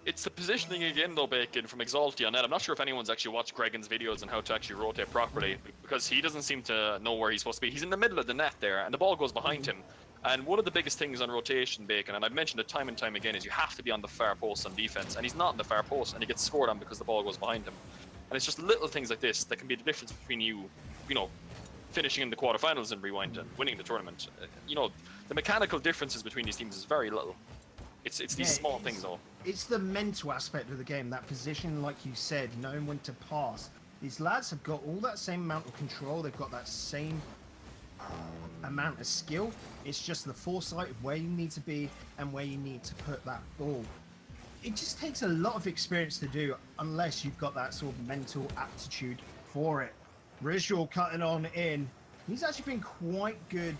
It's the positioning again, though, Bacon, from Exalti on net. I'm not sure if anyone's actually watched Gregan's videos on how to actually rotate properly, because he doesn't seem to know where he's supposed to be. He's in the middle of the net there, and the ball goes behind him. And one of the biggest things on rotation, Bacon, and I've mentioned it time and time again, is you have to be on the far post on defense. And he's not on the far post, and he gets scored on because the ball goes behind him. And it's just little things like this that can be the difference between you know, finishing in the quarterfinals and Rewind and winning the tournament. You know, the mechanical differences between these teams is very little. It's these small things, though. It's the mental aspect of the game, that position, like you said, knowing when to pass. These lads have got all that same amount of control. They've got that same amount of skill. It's just the foresight of where you need to be and where you need to put that ball. It just takes a lot of experience to do, unless you've got that sort of mental aptitude for it. Rizal cutting on in. He's actually been quite good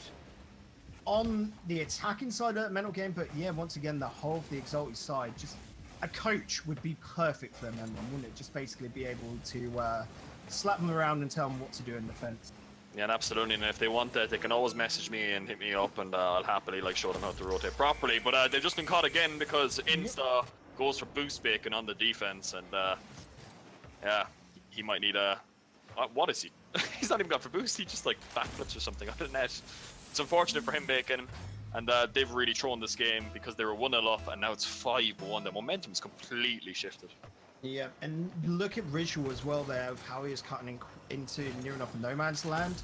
on the attacking side of that mental game, but yeah, once again, the whole of the Exalted side, just a coach would be perfect for them, wouldn't it? Just basically be able to slap them around and tell them what to do in defense. Yeah, and absolutely. And if they want that, they can always message me and hit me up, and I'll happily show them how to rotate properly. But they've just been caught again because Insta goes for boost Bacon on the defense, and yeah, he might need a. What is he? He's not even gone for boost. He just backflips or something on the net. It's unfortunate for him, Bacon, and they've really thrown this game because they were 1-0 up, and now it's 5-1. The momentum's completely shifted. Yeah, and look at Rizal as well there, of how he is cutting into near enough no man's land.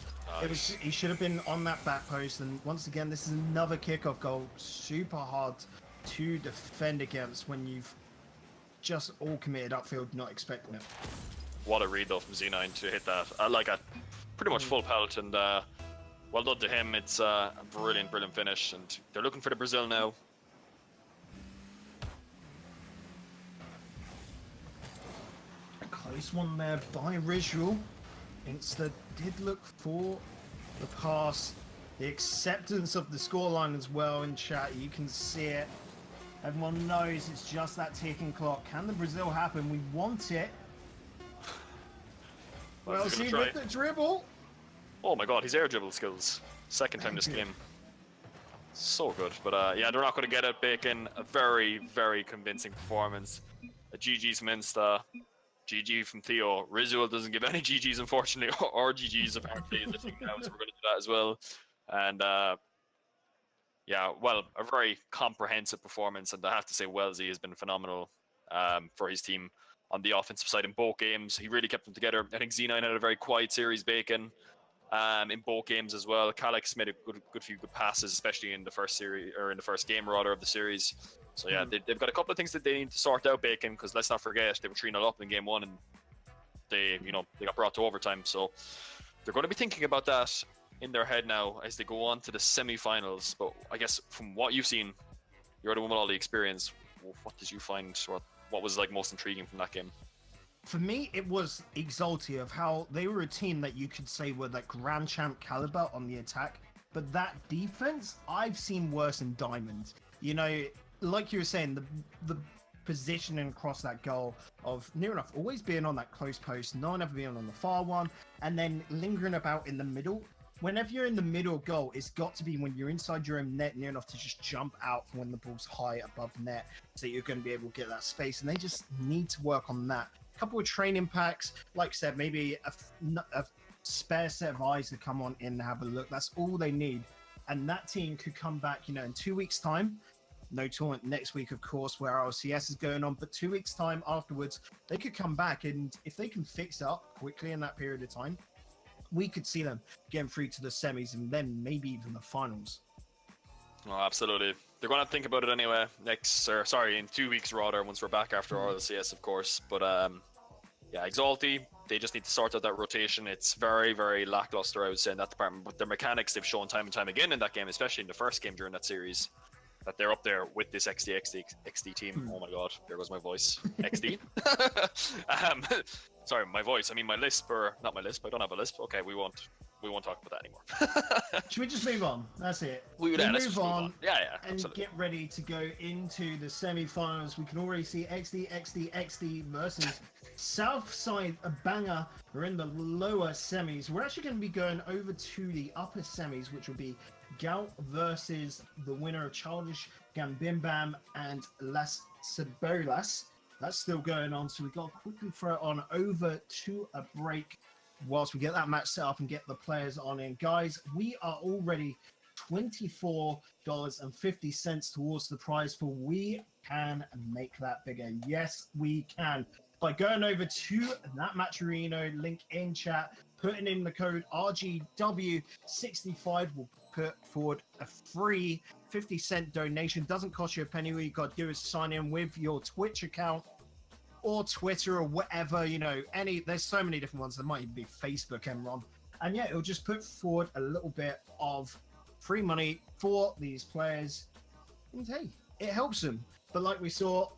Nice. He should have been on that back post, and once again, this is another kickoff goal. Super hard to defend against when you've just all committed upfield, not expecting it. What a read though from Z9 to hit that. A pretty much full pelt, and well done to him. It's a brilliant finish, and they're looking for the Brazil now. Close one there by Rizal. Insta did look for the pass. The acceptance of the scoreline as well in chat. You can see it. Everyone knows it's just that ticking clock. Can the Brazil happen? We want it. Well, see with the dribble. Oh my god, his air dribble skills. Second time this game. So good. But yeah, they're not going to get it, Bacon. A very convincing performance. A GG's from Insta. GG from Theo. Rizal doesn't give any GG's, unfortunately, or GG's apparently, I think now, so we're going to do that as well. And yeah, well, a very comprehensive performance, and I have to say Wellesley has been phenomenal for his team on the offensive side in both games. He really kept them together. I think Z9 had a very quiet series, Bacon, in both games as well. Calix made a good few good passes, especially in the first series, or in the first game rather of the series. So yeah, they've got a couple of things that they need to sort out, Bacon, because let's not forget they were 3-0 up in game 1, and they got brought to overtime. So they're going to be thinking about that in their head now as they go on to the semi-finals. But I guess from what you've seen, you're the one with all the experience. What did you find? What was most intriguing from that game? For me, it was Exalti, of how they were a team that you could say were that Grand Champ caliber on the attack, but that defense I've seen worse in Diamond. You know, like you were saying, the positioning across that goal of near enough always being on that close post, no one ever being on the far one, and then lingering about in the middle. Whenever you're in the middle goal, it's got to be when you're inside your own net near enough to just jump out when the ball's high above net, so you're going to be able to get that space, and they just need to work on that. A couple of training packs, like I said, maybe a spare set of eyes to come on in and have a look. That's all they need, and that team could come back, in 2 weeks' time no tournament next week, of course, where RLCS is going on. But 2 weeks' time afterwards, they could come back. And if they can fix up quickly in that period of time, we could see them getting through to the semis and then maybe even the finals. Oh, absolutely. They're going to think about it anyway in 2 weeks rather, once we're back after RLCS, of course. But yeah, Exalty, they just need to sort out that rotation. It's very, very lackluster, I would say, in that department. But their mechanics, they've shown time and time again in that game, especially in the first game during that series, that they're up there with this XD team. Oh my god, there goes my voice. XD. Sorry, my voice. I mean my lisp, or not my lisp. I don't have a lisp. Okay, we won't talk about that anymore. Should we just move on? That's it. Let's move on. Yeah, and absolutely. get ready to go into the semi-finals. We can already see XD versus Southside Banger. We're in the lower semis. We're actually going to be going over to the upper semis, which will be Gout versus the winner of Childish Gambimbam and Las Cebolas. That's still going on, so we've got to quickly throw it on over to a break whilst we get that match set up and get the players on in. Guys, we are already $24.50 towards the prize pool. We can make that bigger. Yes, we can. By going over to that Matcherino link in chat, putting in the code RGW65 will put forward a free 50-cent donation. Doesn't cost you a penny. All you got to do is sign in with your Twitch account or Twitter or whatever, there's so many different ones. There might even be Facebook, Enron. And yeah, it'll just put forward a little bit of free money for these players. And hey, it helps them. But like we saw,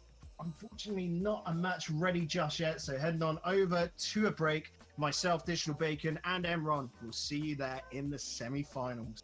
unfortunately not a match ready just yet. So heading on over to a break. Myself, Digital Bacon, and Enron will see you there in the semi-finals.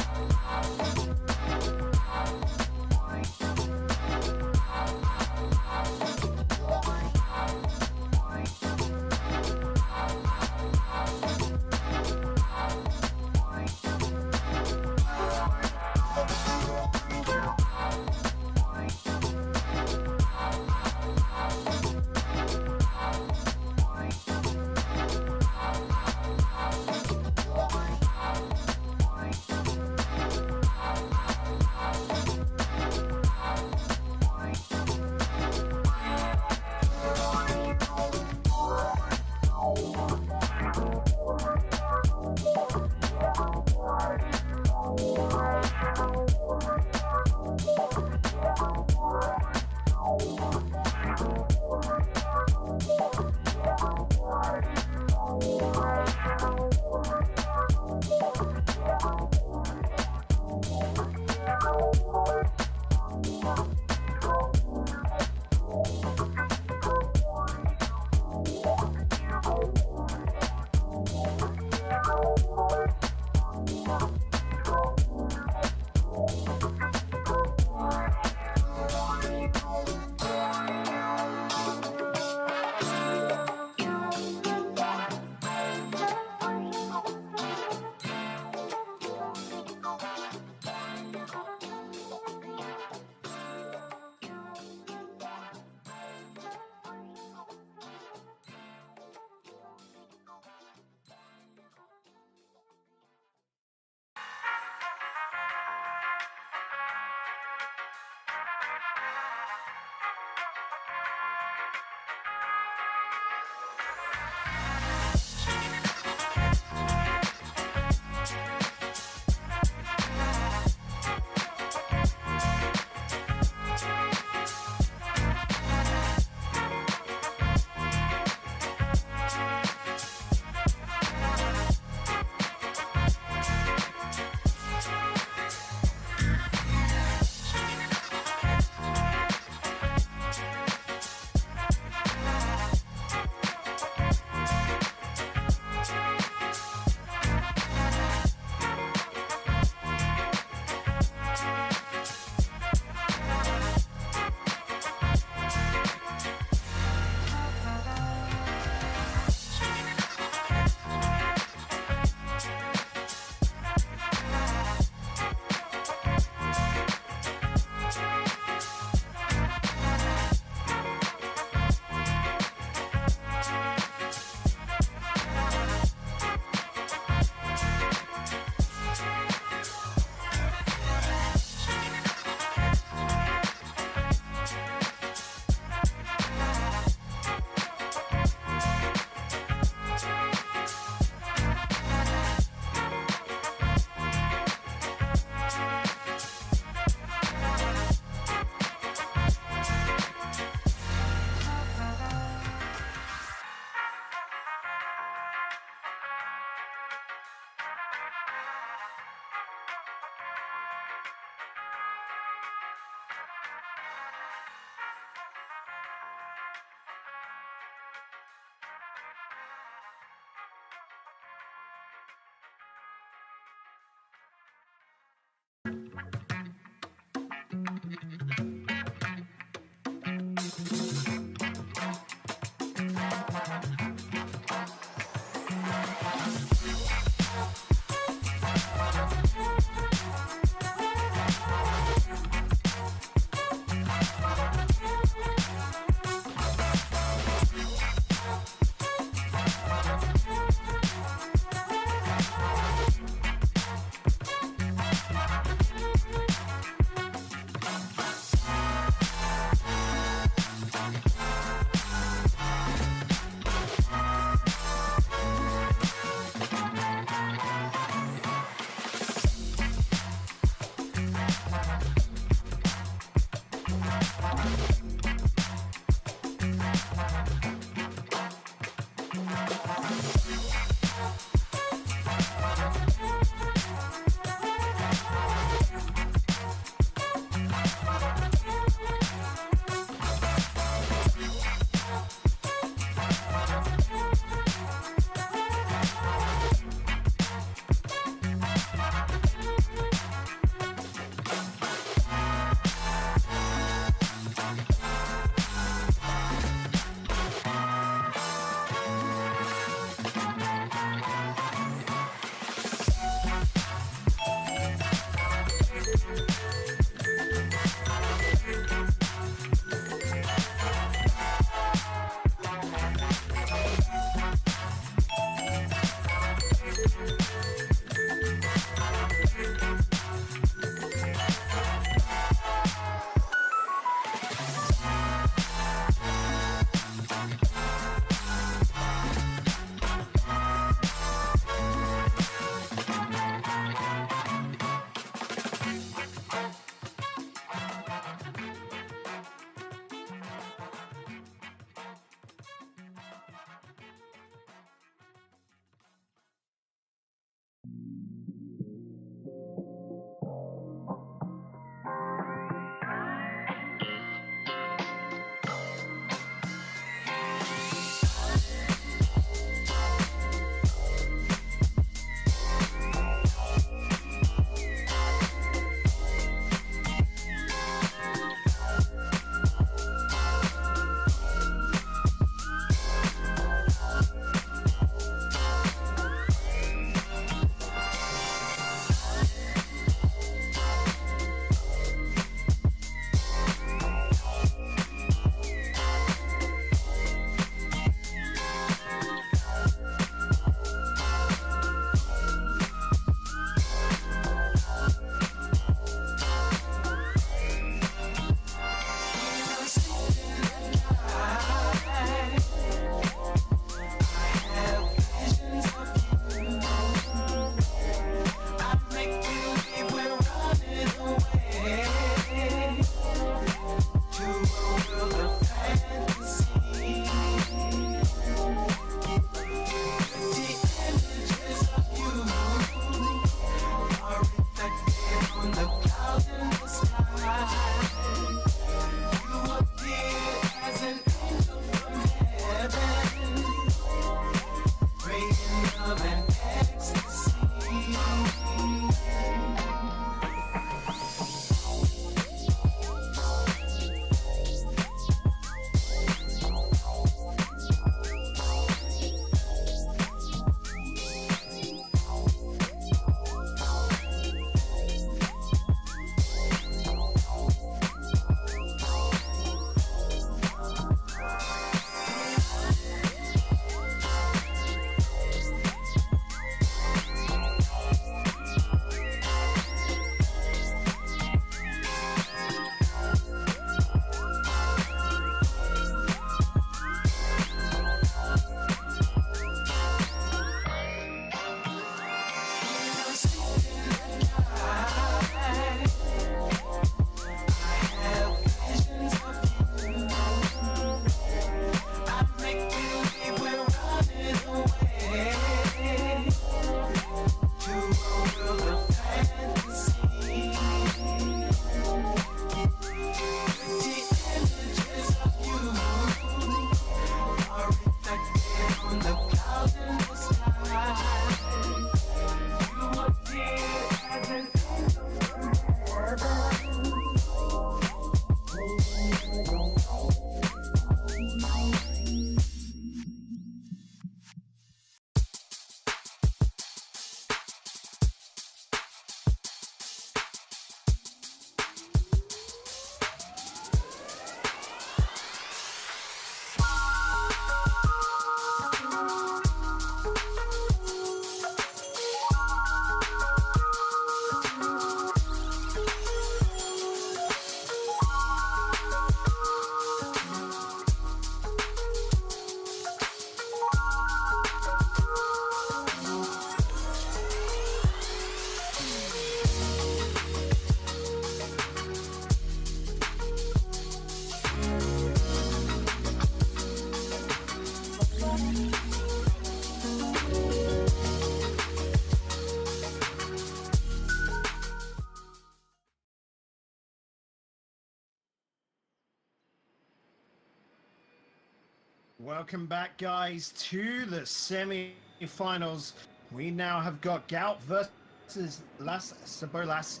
Welcome back, guys, to the semi-finals. We now have got Gout versus Las Cebolas.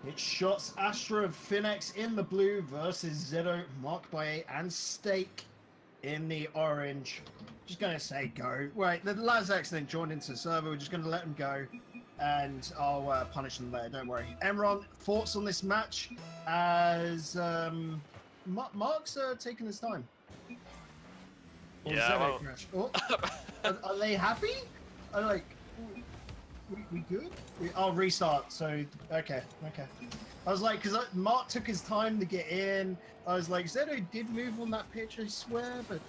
It's Shots, Astra of Finex in the blue versus Zedo, Mark by 8, and Steak in the orange. Just gonna say go. Wait, the lad's accident joined into the server. We're just gonna let him go, and I'll punish them later. Don't worry. Emron, thoughts on this match? As Mark's taking his time. Or Yeah, Zedo well- crash. Oh, are they happy? Are like, we good? I'll restart. So okay. I was like, because Mark took his time to get in. I was like, Zedo did move on that pitch, I swear, but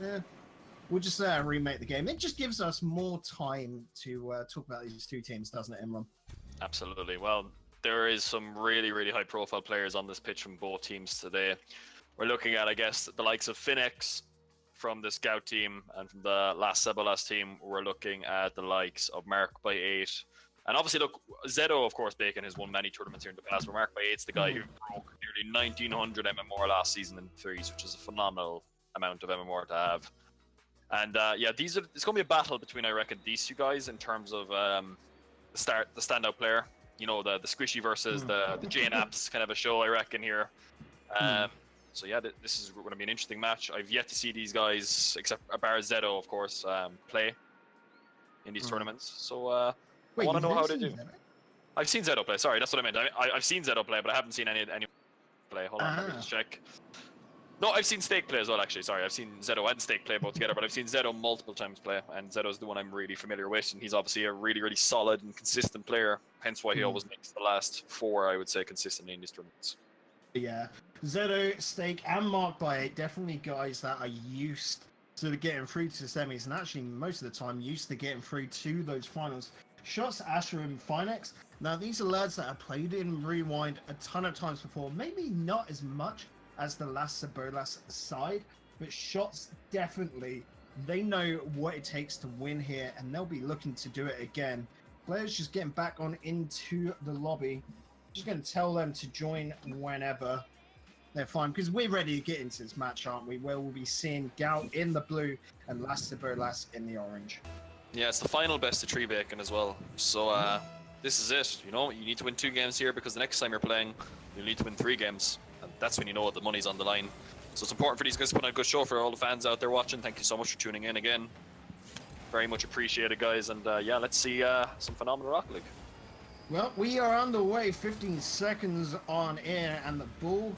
we'll just remake the game. It just gives us more time to talk about these two teams, doesn't it, Imran? Absolutely. Well, there is some really, really high-profile players on this pitch from both teams today. We're looking at, I guess, the likes of Finex from the Scout team, and from the Las Cebolas team, we're looking at the likes of Mark by 8. And obviously, look, Zedo, of course, Bacon has won many tournaments here in the past, but Mark by 8's the guy who broke nearly 1900 MMR last season in threes, which is a phenomenal amount of MMR to have. And yeah, it's going to be a battle between, I reckon, these two guys in terms of the standout player. You know, the squishy versus the J-Naps kind of a show, I reckon, here. So yeah, this is going to be an interesting match. I've yet to see these guys, except bar Zedo, of course, play in these tournaments. So I want to know how they do. I've seen Zedo play. Sorry, that's what I meant. I've seen Zedo play, but I haven't seen any play. Hold on, let me just check. No, I've seen Steak play as well, actually. Sorry, I've seen Zedo and Steak play both together, but I've seen Zedo multiple times play, and Zedo's the one I'm really familiar with, and he's obviously a really, really solid and consistent player, hence why he always makes the last 4, I would say, consistently in these tournaments. Yeah, Zedo, Steak, and Mark by 8, definitely guys that are used to getting through to the semis, and actually most of the time used to getting through to those finals. Shots, Asher, and Finex. Now these are lads that have played in Rewind a ton of times before, maybe not as much as the Las Cebolas side, but Shots definitely, they know what it takes to win here, and they'll be looking to do it again. Players just getting back on into the lobby. Just going to tell them to join whenever they're fine, because we're ready to get into this match, aren't we? Where we'll be seeing Gout in the blue and Las Cebolas in the orange. Yeah, it's the final best of 3 Bacon as well. So this is it. You know, you need to win 2 games here, because the next time you're playing, you'll need to win 3 games. And that's when you know that the money's on the line. So it's important for these guys to put on a good show for all the fans out there watching. Thank you so much for tuning in again. Very much appreciated, guys. And yeah, let's see some phenomenal Rocket League. Well, we are underway, 15 seconds on air, and the ball,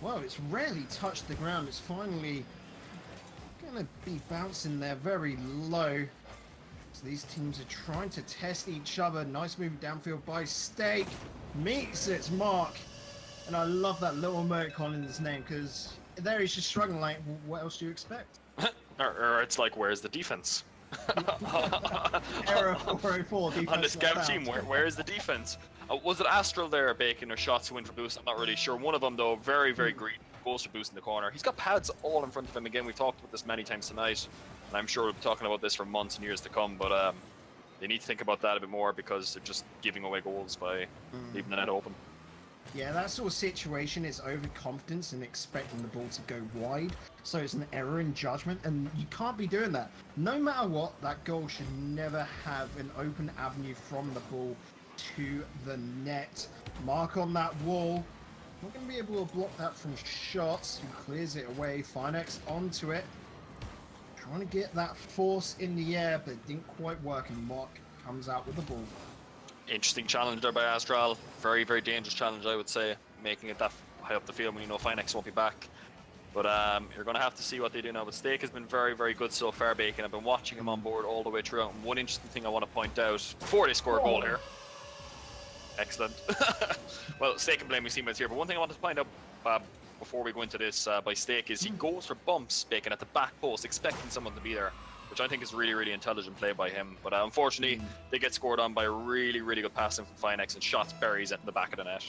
well, it's rarely touched the ground. It's finally going to be bouncing there very low. So these teams are trying to test each other. Nice move downfield by Steak. Meets its mark. And I love that little emoticon in his name, because there he's just struggling like, what else do you expect? or it's like, where's the defense? Error 404 defense. On the Scout team, where is the defense? Was it Astral there, Bacon, or Shots who went for boost? I'm not really sure. One of them, though, very, very green, goes for boost in the corner. He's got pads all in front of him. Again, we've talked about this many times tonight, and I'm sure we'll be talking about this for months and years to come, but they need to think about that a bit more, because they're just giving away goals by leaving the net open. Yeah, that sort of situation is overconfidence and expecting the ball to go wide. So it's an error in judgment, and you can't be doing that. No matter what, that goal should never have an open avenue from the ball to the net. Mark on that wall. Not going to be able to block that from Shots, who clears it away. Finex onto it. Trying to get that force in the air, but it didn't quite work, and Mark comes out with the ball. Interesting challenge there by Astral. Very, very dangerous challenge, I would say. Making it that high up the field when you know Finex won't be back. But you're going to have to see what they do now. But Steak has been very, very good so far, Bacon. I've been watching him on board all the way through. And one interesting thing I want to point out before they score a goal here. Excellent. Well, Steak and Blame we've seen what's here. But one thing I wanted to point out before we go into this by Steak is he goes for bumps, Bacon, at the back post, expecting someone to be there, which I think is really, really intelligent play by him. But unfortunately, they get scored on by a really, really good passing from Finex, and Shots buries it in the back of the net.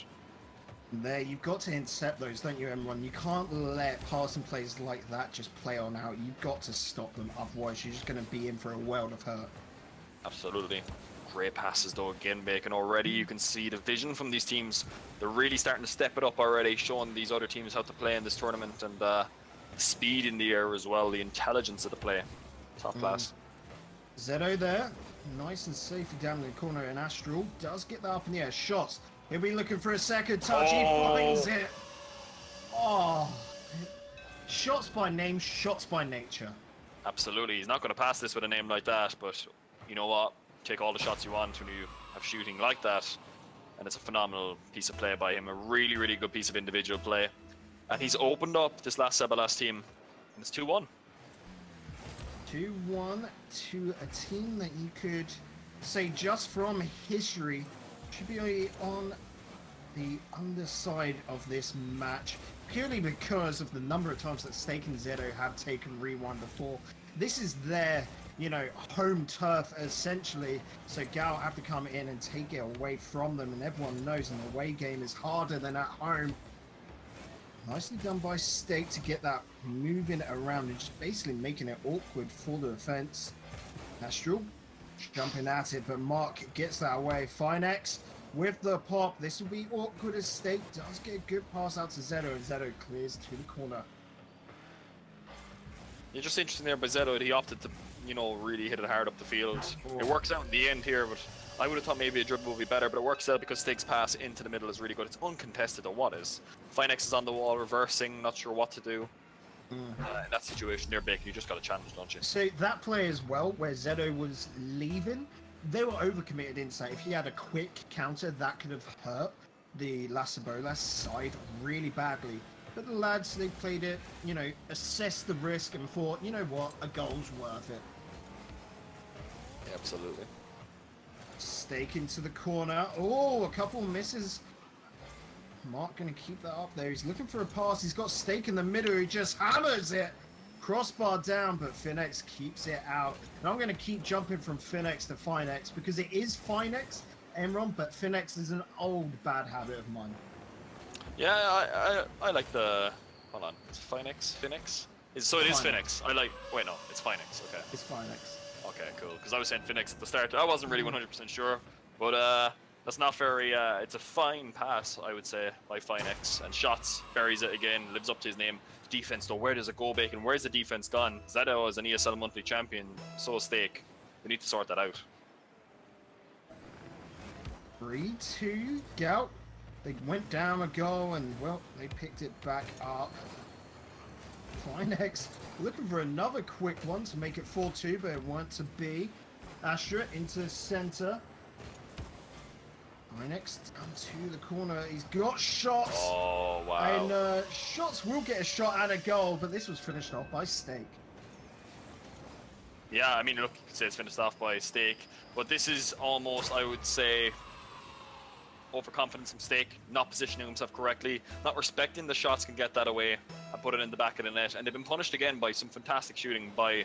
There, you've got to intercept those, don't you, Emron? You can't let passing plays like that just play on out. You've got to stop them, otherwise you're just going to be in for a world of hurt. Absolutely. Great passes, though, again, Bacon. Already you can see the vision from these teams. They're really starting to step it up already, showing these other teams how to play in this tournament. And speed in the air as well, the intelligence of the play. Top class. Zedo there, nice and safely down in the corner, and Astral does get that up in the air. Shots. He'll be looking for a second touch. He finds it. Oh, shots by name, shots by nature. Absolutely. He's not going to pass this with a name like that, but you know what? Take all the shots you want when you have shooting like that. And it's a phenomenal piece of play by him. A really, really good piece of individual play. And he's opened up this last Sebalas team. And it's 2-1. 2-1 to a team that you could say just from history should be on the underside of this match, purely because of the number of times that Steak and Zedo have taken Rewind before. This is their, you know, home turf essentially, so Gal have to come in and take it away from them, and everyone knows an away game is harder than at home. Nicely done by Steak to get that moving around and just basically making it awkward for the defense. Astral jumping at it, but Mark gets that away. Finex with the pop. This will be awkward as Steak does get a good pass out to Zedo, and Zedo clears to the corner. Yeah, just interesting there by Zedo that he opted to, you know, really hit it hard up the field. It works out in the end here, but I would have thought maybe a dribble would be better, but it works out because Steak's pass into the middle is really good. It's uncontested though, what is? Finex is on the wall, reversing, not sure what to do. In that situation there, Bacon, you just got a challenge, don't you? So that play as well, where Zedo was leaving, they were overcommitted inside. If he had a quick counter, that could have hurt the Las Cebolas side really badly. But the lads, they played it, you know, assessed the risk and thought, you know what, a goal's worth it. Yeah, absolutely. Steak into the corner. Oh, a couple misses. Mark going to keep that up there. He's looking for a pass. He's got Steak in the middle. He just hammers it. Crossbar down, but Finex keeps it out. And I'm going to keep jumping from Finex to Finex because it is Finex, Enron, but Finex is an old bad habit of mine. Yeah, I like the... Hold on. It's Finex? So it is Finex. I like... Wait, no. It's Finex. Okay. It's Finex. Okay, cool. Because I was saying Finex at the start. I wasn't really 100% sure. But that's not very... it's a fine pass, I would say, by Finex. And shots. Buries it again. Lives up to his name. Defense, though. Where does it go, Bacon? Where's the defense gone? Zedo is an ESL monthly champion. So is Steak. We need to sort that out. 3-2. Gout. They went down a goal and, well, they picked it back up. Finex looking for another quick one to make it 4-2, but it won't to be. Astra into center. Finex down to the corner. He's got shots. Oh, wow. And shots will get a shot at a goal, but this was finished off by Steak. Yeah, I mean, look, you could say it's finished off by Steak. But this is almost, I would say... overconfidence from Steak, not positioning himself correctly, not respecting the shots, can get that away and put it in the back of the net. And they've been punished again by some fantastic shooting by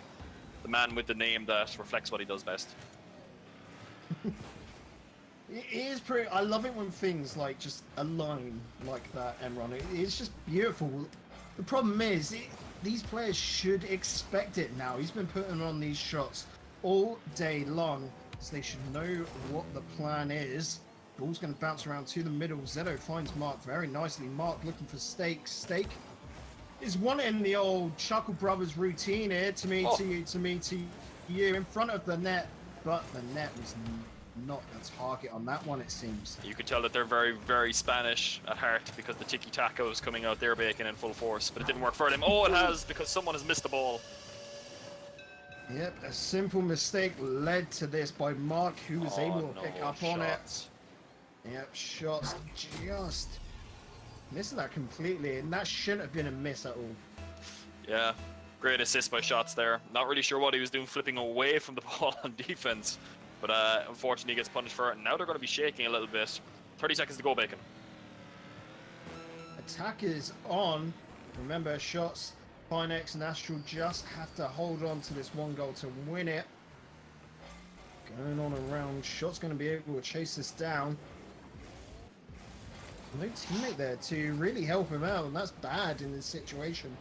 the man with the name that reflects what he does best. It is pretty. I love it when things like just align like that, Enron. It's just beautiful. The problem is, these players should expect it now. He's been putting on these shots all day long, so they should know what the plan is. Ball's going to bounce around to the middle. Zedo finds Mark very nicely. Mark looking for Steak. Steak is wanting the old Chuckle Brothers routine here. To me, to you, to me, to you. In front of the net. But the net was not a target on that one, it seems. You could tell that they're very, very Spanish at heart because the tiki-taka was coming out there, Bacon, in full force. But it didn't work for them. Oh, it has, because someone has missed the ball. Yep, a simple mistake led to this by Mark, who was able to pick up on it. Yep, shots just missing that completely, and that shouldn't have been a miss at all. Yeah, great assist by shots there. Not really sure what he was doing, flipping away from the ball on defense, but unfortunately he gets punished for it. And now they're going to be shaking a little bit. 30 seconds to go, Bacon. Attack is on. Remember, shots, Finex and Astral just have to hold on to this one goal to win it. Going on around, Shot's going to be able to chase this down. No teammate there to really help him out, and that's bad in this situation.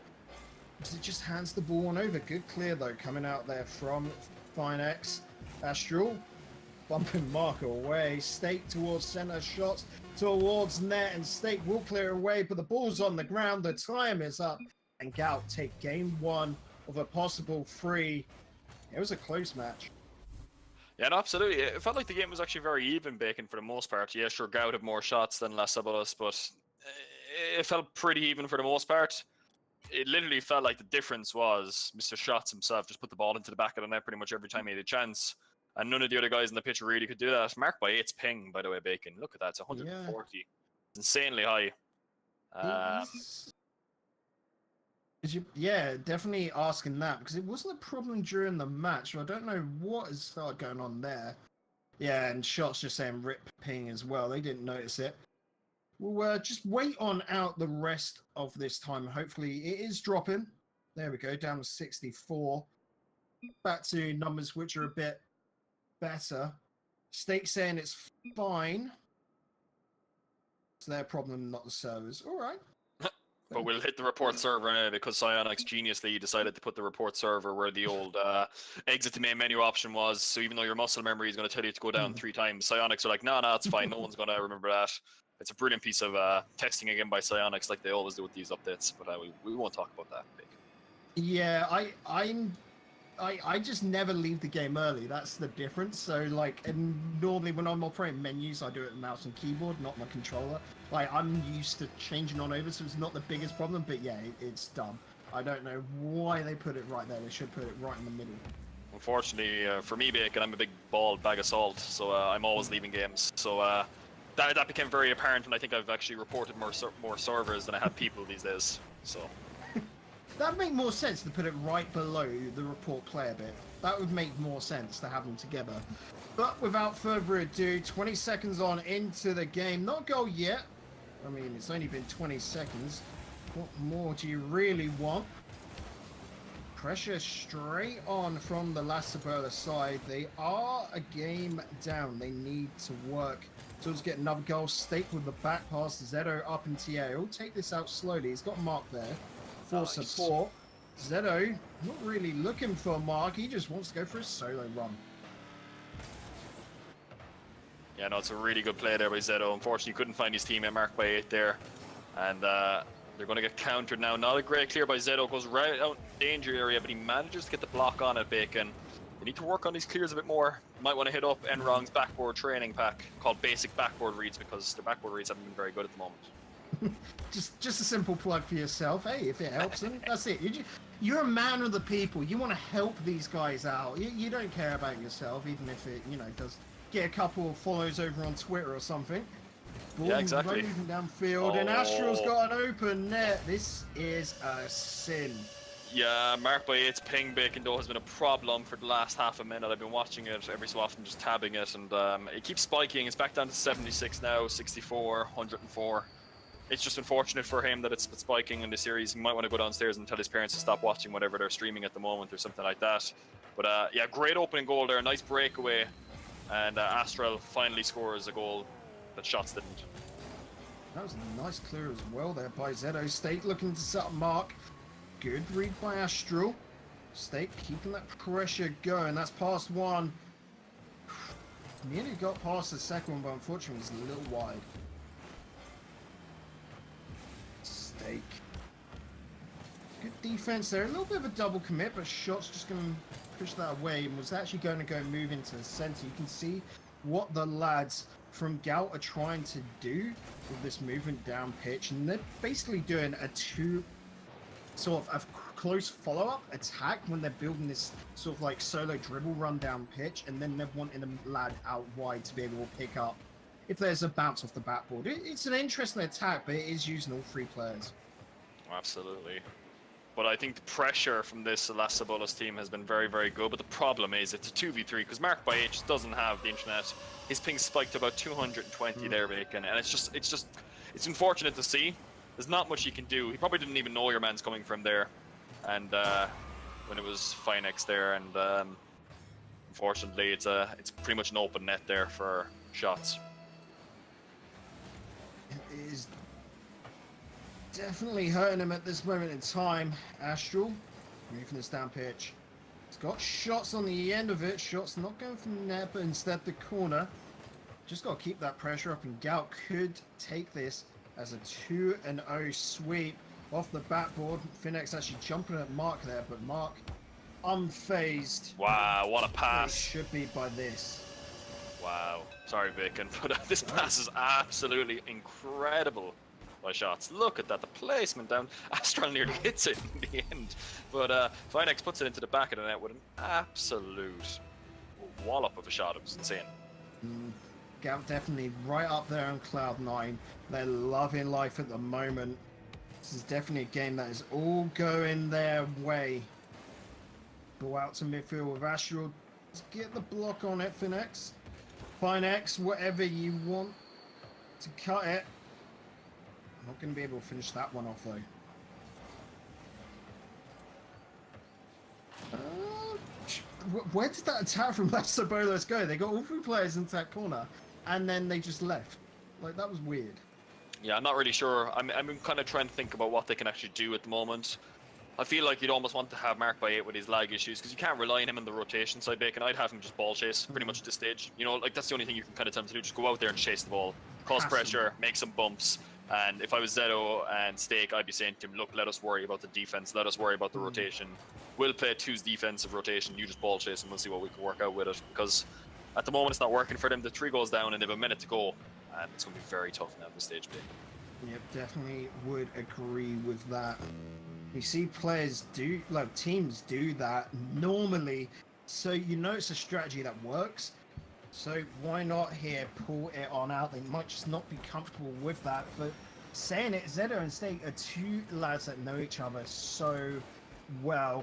Because it just hands the ball on over. Good clear, though, coming out there from Finex. Astral bumping Mark away. Steak towards center, shots towards net, and Steak will clear away, but the ball's on the ground. The time is up. and Gout take game 1 of a possible 3. It was a close match. Yeah, no, absolutely. It felt like the game was actually very even, Bacon, for the most part. Yeah, sure, Gout had more shots than Las Sabolas, but it felt pretty even for the most part. It literally felt like the difference was Mr. Shots himself just put the ball into the back of the net pretty much every time he had a chance. And none of the other guys in the pitch really could do that. Marked by 8's ping, by the way, Bacon. Look at that. It's 140. Yeah. It's insanely high. Yeah, definitely asking that because it wasn't a problem during the match. I don't know what has started going on there. Yeah, and Shots just saying rip ping as well. They didn't notice it. We'll just wait on out the rest of this time. Hopefully it is dropping. There we go, down to 64. Back to numbers which are a bit better. Stake saying it's fine. It's their problem, not the servers. All right. But we'll hit the report server now because Psyonix geniusly decided to put the report server where the old exit to main menu option was. So even though your muscle memory is going to tell you to go down 3 times, Psyonix are like, no, it's fine. No one's going to remember that. It's a brilliant piece of testing again by Psyonix, like they always do with these updates. But we won't talk about that. Yeah, I just never leave the game early. That's the difference. So like, and normally when I'm operating menus, I do it with mouse and keyboard, not my controller. Like I'm used to changing on over, so it's not the biggest problem. But yeah, it's dumb. I don't know why they put it right there. They should put it right in the middle. Unfortunately, for me, Bacon, I'm a big bald bag of salt, so I'm always leaving games. So that became very apparent, and I think I've actually reported more servers than I have people these days. So. That would make more sense to put it right below the report player bit. That would make more sense to have them together. But without further ado, 20 seconds on into the game. Not goal yet. I mean, it's only been 20 seconds. What more do you really want? Pressure straight on from the La Sabola side. They are a game down. They need to work towards get another goal. Stake with the back pass. Zedo up in TA. He'll take this out slowly. He's got Mark there. For support. Zedo, not really looking for a mark, he just wants to go for a solo run. Yeah, no, it's a really good play there by Zedo. Unfortunately, he couldn't find his teammate marked by 8 there. And they're going to get countered now. Not a great clear by Zedo, goes right out danger area, but he manages to get the block on it, Bacon. They need to work on these clears a bit more. Might want to hit up Enrong's backboard training pack called Basic Backboard Reads because their backboard reads haven't been very good at the moment. just a simple plug for yourself. Hey, if it helps them, that's it. You're a man of the people. You want to help these guys out. You don't care about yourself, even if it, does get a couple of follows over on Twitter or something. Ball yeah, exactly. Moving downfield, and Astral's got an open net. This is a sin. Yeah, marked by 8's ping, Bacon, though, has been a problem for the last half a minute. I've been watching it every so often, just tabbing it, and it keeps spiking. It's back down to 76 now, 64, 104. It's just unfortunate for him that it's spiking in the series. He might want to go downstairs and tell his parents to stop watching whatever they're streaming at the moment or something like that. But yeah, great opening goal there, nice breakaway, and Astral finally scores a goal that Shots didn't. That was a nice clear as well there by Zedo. State looking to set up Mark. Good read by Astral. State keeping that pressure going. That's past one. Nearly got past the second one, but unfortunately it's a little wide. Stake. Good defense there. A little bit of a double commit, but Shots just going to push that away and was actually going to go move into the center. You can see what the lads from Gout are trying to do with this movement down pitch, and they're basically doing a sort of a close follow-up attack when they're building this sort of like solo dribble run down pitch, and then they're wanting a lad out wide to be able to pick up if there's a bounce off the backboard. It's an interesting attack, but it is using all 3 players. Absolutely. But I think the pressure from this Las Sabolas team has been very, very good. But the problem is it's a 2v3 because Mark by H doesn't have the internet. His ping spiked to about 220 there, Bacon, and it's unfortunate to see. There's not much he can do. He probably didn't even know your man's coming from there, and when it was Finex there, and unfortunately it's pretty much an open net there for Shots. It is definitely hurting him at this moment in time. Astral moving this down pitch. He's got Shots on the end of it. Shots not going from the net, but instead the corner. Just got to keep that pressure up, and Gout could take this as a 2-0 sweep. off the backboard. Finex actually jumping at Mark there, but Mark unfazed. Wow, what a It pass. should be by this. Wow. Sorry, Bacon, but this pass is absolutely incredible by shots. Look at that, the placement down. Astral nearly hits it in the end. But Finex puts it into the back of the net with an absolute wallop of a shot. It was insane. Gout definitely right up there on Cloud9. They're loving life at the moment. This is definitely a game that is all going their way. Go out to midfield with Astral. Let's get the block on it, Finex. Finex, whatever you want to cut it. Not going to be able to finish that one off, though. Where did that attack from Las Bolas go? They got all three players into that corner, and then they just left. Like, that was weird. Yeah, I'm not really sure. I'm kind of trying to think about what they can actually do at the moment. I feel like you'd almost want to have Mark by 8 with his lag issues, because you can't rely on him in the rotation side, Bacon. I'd have him just ball chase pretty much at this stage. You know, like, that's the only thing you can kind of tell him to do. Just go out there and chase the ball, cause pressure, make some bumps. And if I was Zeto and Steak, I'd be saying to him, look, let us worry about the defense. Let us worry about the rotation. We'll play 2's defensive rotation. You just ball chase and we'll see what we can work out with it. Because at the moment, it's not working for them. The 3 goes down and they have a minute to go. And it's going to be very tough now at this stage, Bacon. Yep, definitely would agree with that. You see players do, like teams do that normally, so you know it's a strategy that works. So why not here pull it on out? They might just not be comfortable with that, but saying it, Zedo and Steak are 2 lads that know each other so well.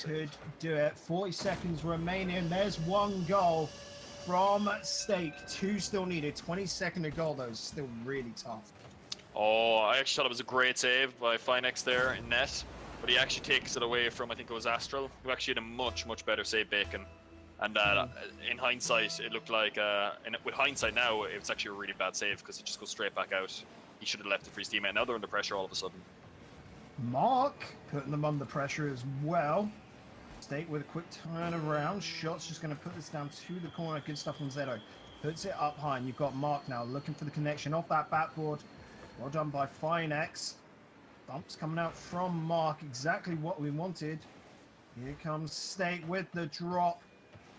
Could do it. 40 seconds remaining. There's 1 goal from Steak. 2 still needed. 22nd of goal though is still really tough. Oh, I actually thought it was a great save by Finex there in net, but he actually takes it away from, I think it was Astral, who actually had a much better save, Bacon. And in hindsight, it looked like, with hindsight now, it's actually a really bad save because it just goes straight back out. He should have left it for his teammate. Now they're under pressure all of a sudden. Mark putting them under pressure as well. State with a quick turnaround. Shot's just going to put this down to the corner. Good stuff from Zedo. Puts it up high, and you've got Mark now looking for the connection off that backboard. Well done by Finex. Bumps coming out from Mark. Exactly what we wanted. Here comes State with the drop.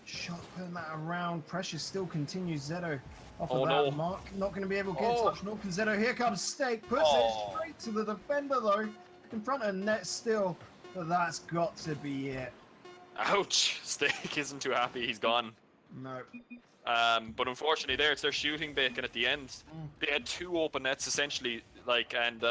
Shot putting that around. Pressure still continues. Zedo off of that. No. Mark not going to be able to get touch. Nor can Zedo. Here comes Steak. Puts it straight to the defender though. In front of net still. But that's got to be it. Ouch! Steak isn't too happy. He's gone. No. But unfortunately, there it's their shooting, Bacon. At the end, they had 2 open nets essentially, like, and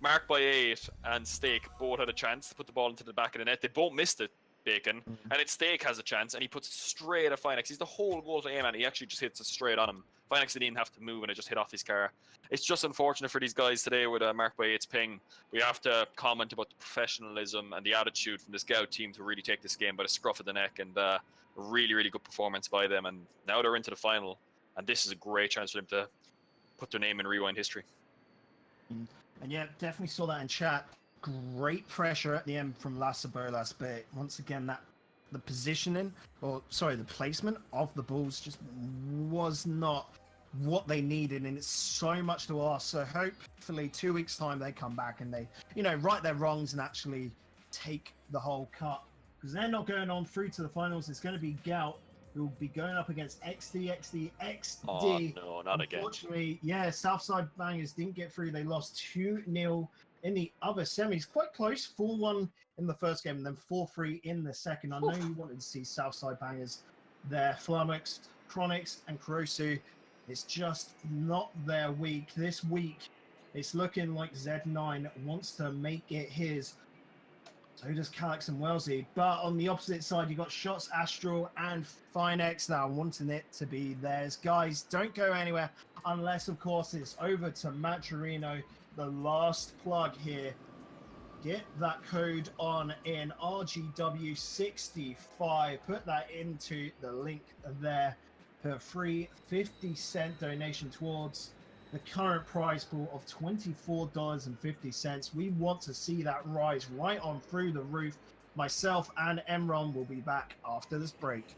Mark by 8 and Steak both had a chance to put the ball into the back of the net. They both missed it, Bacon, and it's Steak has a chance, and he puts it straight at Finex. He's the whole goal to aim at. He actually just hits it straight on him. Finex didn't even have to move, and it just hit off his car. It's just unfortunate for these guys today with Mark by 8's ping. We have to comment about the professionalism and the attitude from the Scout team to really take this game by the scruff of the neck, and really good performance by them. And now they're into the final, and this is a great chance for them to put their name in Rewind history. And yeah, definitely saw that in chat. Great pressure at the end from Las Bolas, but once again, the positioning, or sorry, the placement of the balls just was not what they needed, and it's so much to ask. So hopefully 2 weeks time they come back and they, right their wrongs and actually take the whole cut, because they're not going on through to the finals. It's going to be Gout who will be going up against XD. Oh no, not again. Unfortunately, yeah, Southside Bangers didn't get through. They lost 2-0 in the other semis. Quite close, 4-1 in the first game and then 4-3 in the second. I know you wanted to see Southside Bangers there. Flummox, Chronics, and Kurosu. It's just not their week. This week, it's looking like Z9 wants to make it his. So does Calix and Wellesley. But on the opposite side, you've got Shots, Astral, and Finex now wanting it to be theirs. Guys, don't go anywhere unless, of course, it's over to Maturino. The last plug here. Get that code on in RGW65. Put that into the link there. Per free 50-cent donation towards the current prize pool of $24.50. We want to see that rise right on through the roof. Myself and Emron will be back after this break.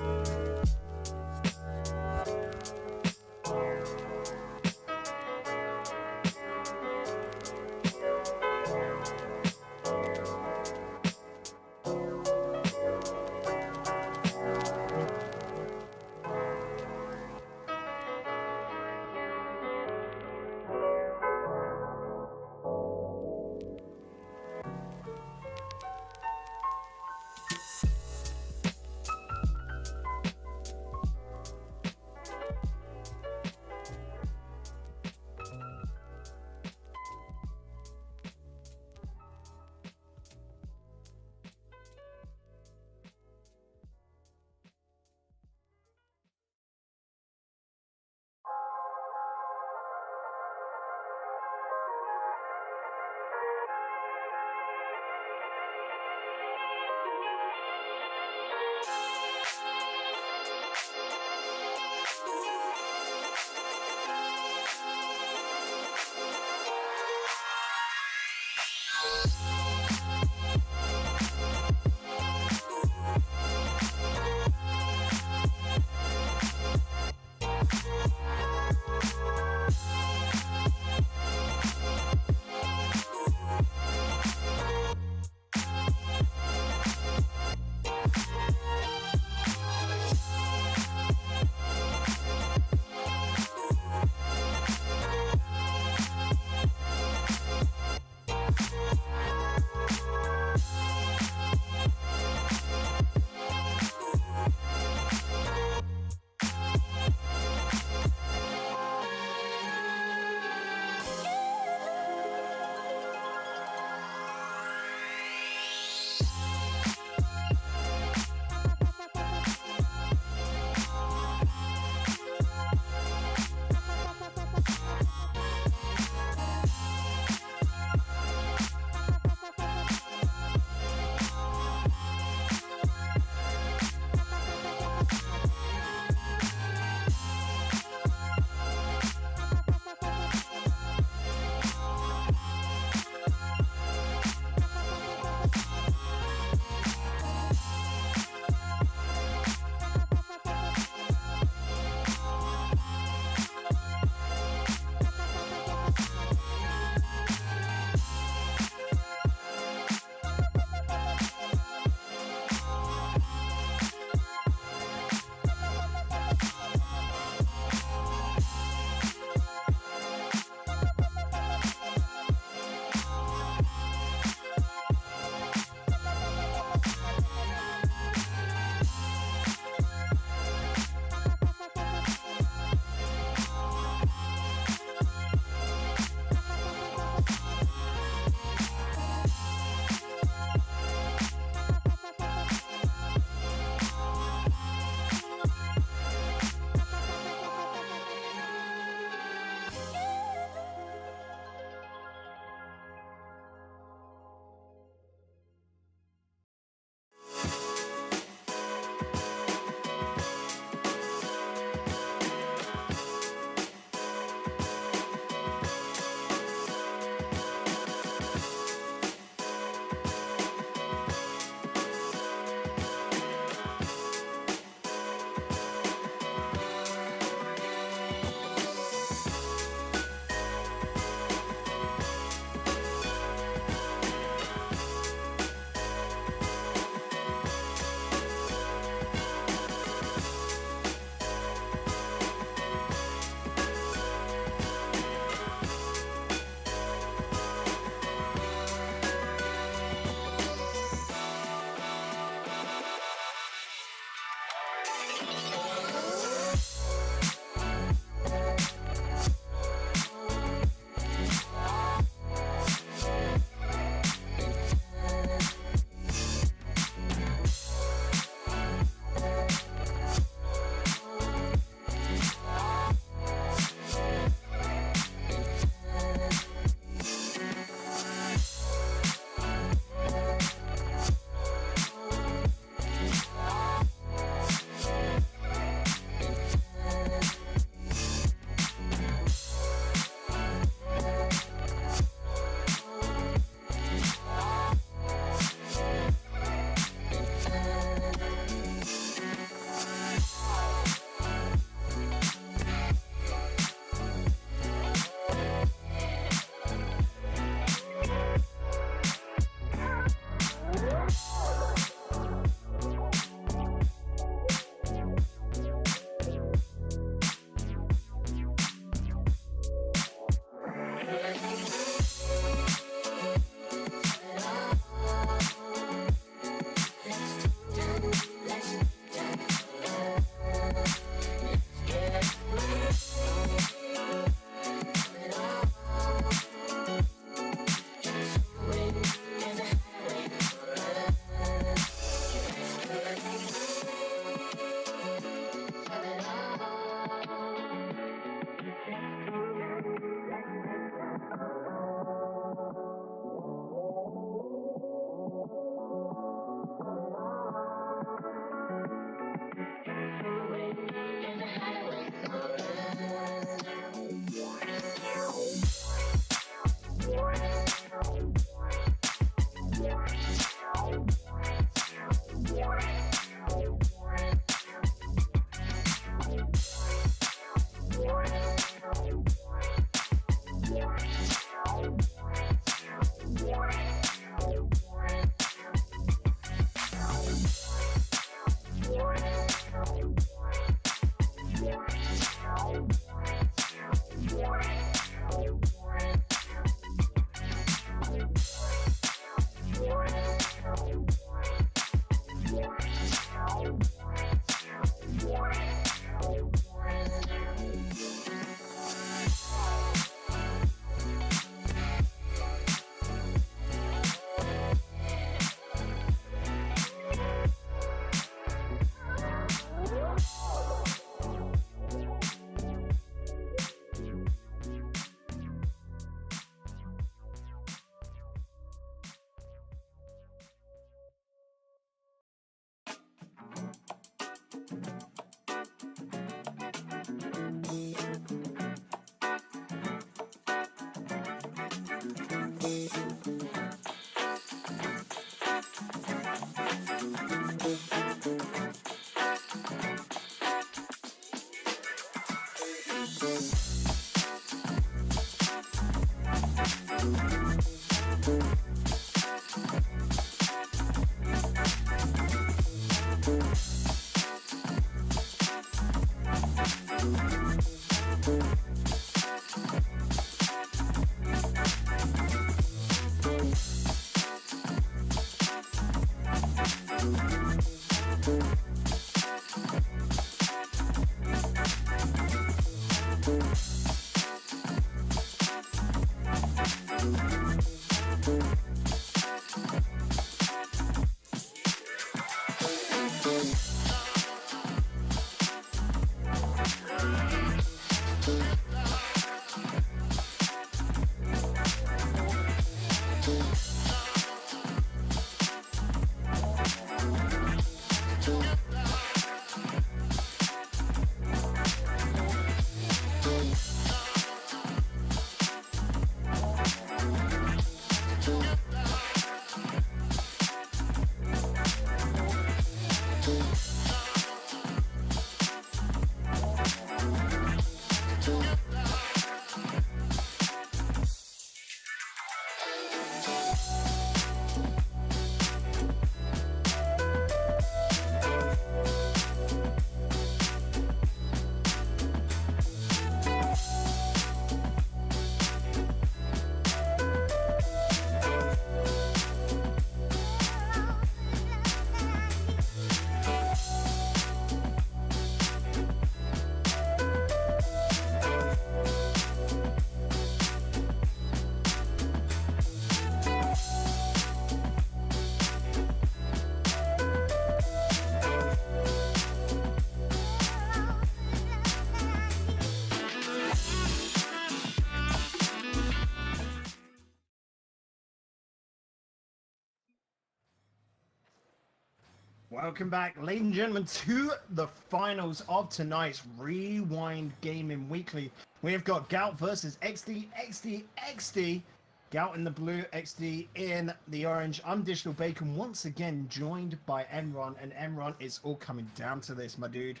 Welcome back, ladies and gentlemen, to the finals of tonight's Rewind Gaming Weekly. We have got Gout versus XD. Gout in the blue, XD in the orange. I'm Digital Bacon, once again joined by Enron, and Enron, it's all coming down to this, my dude.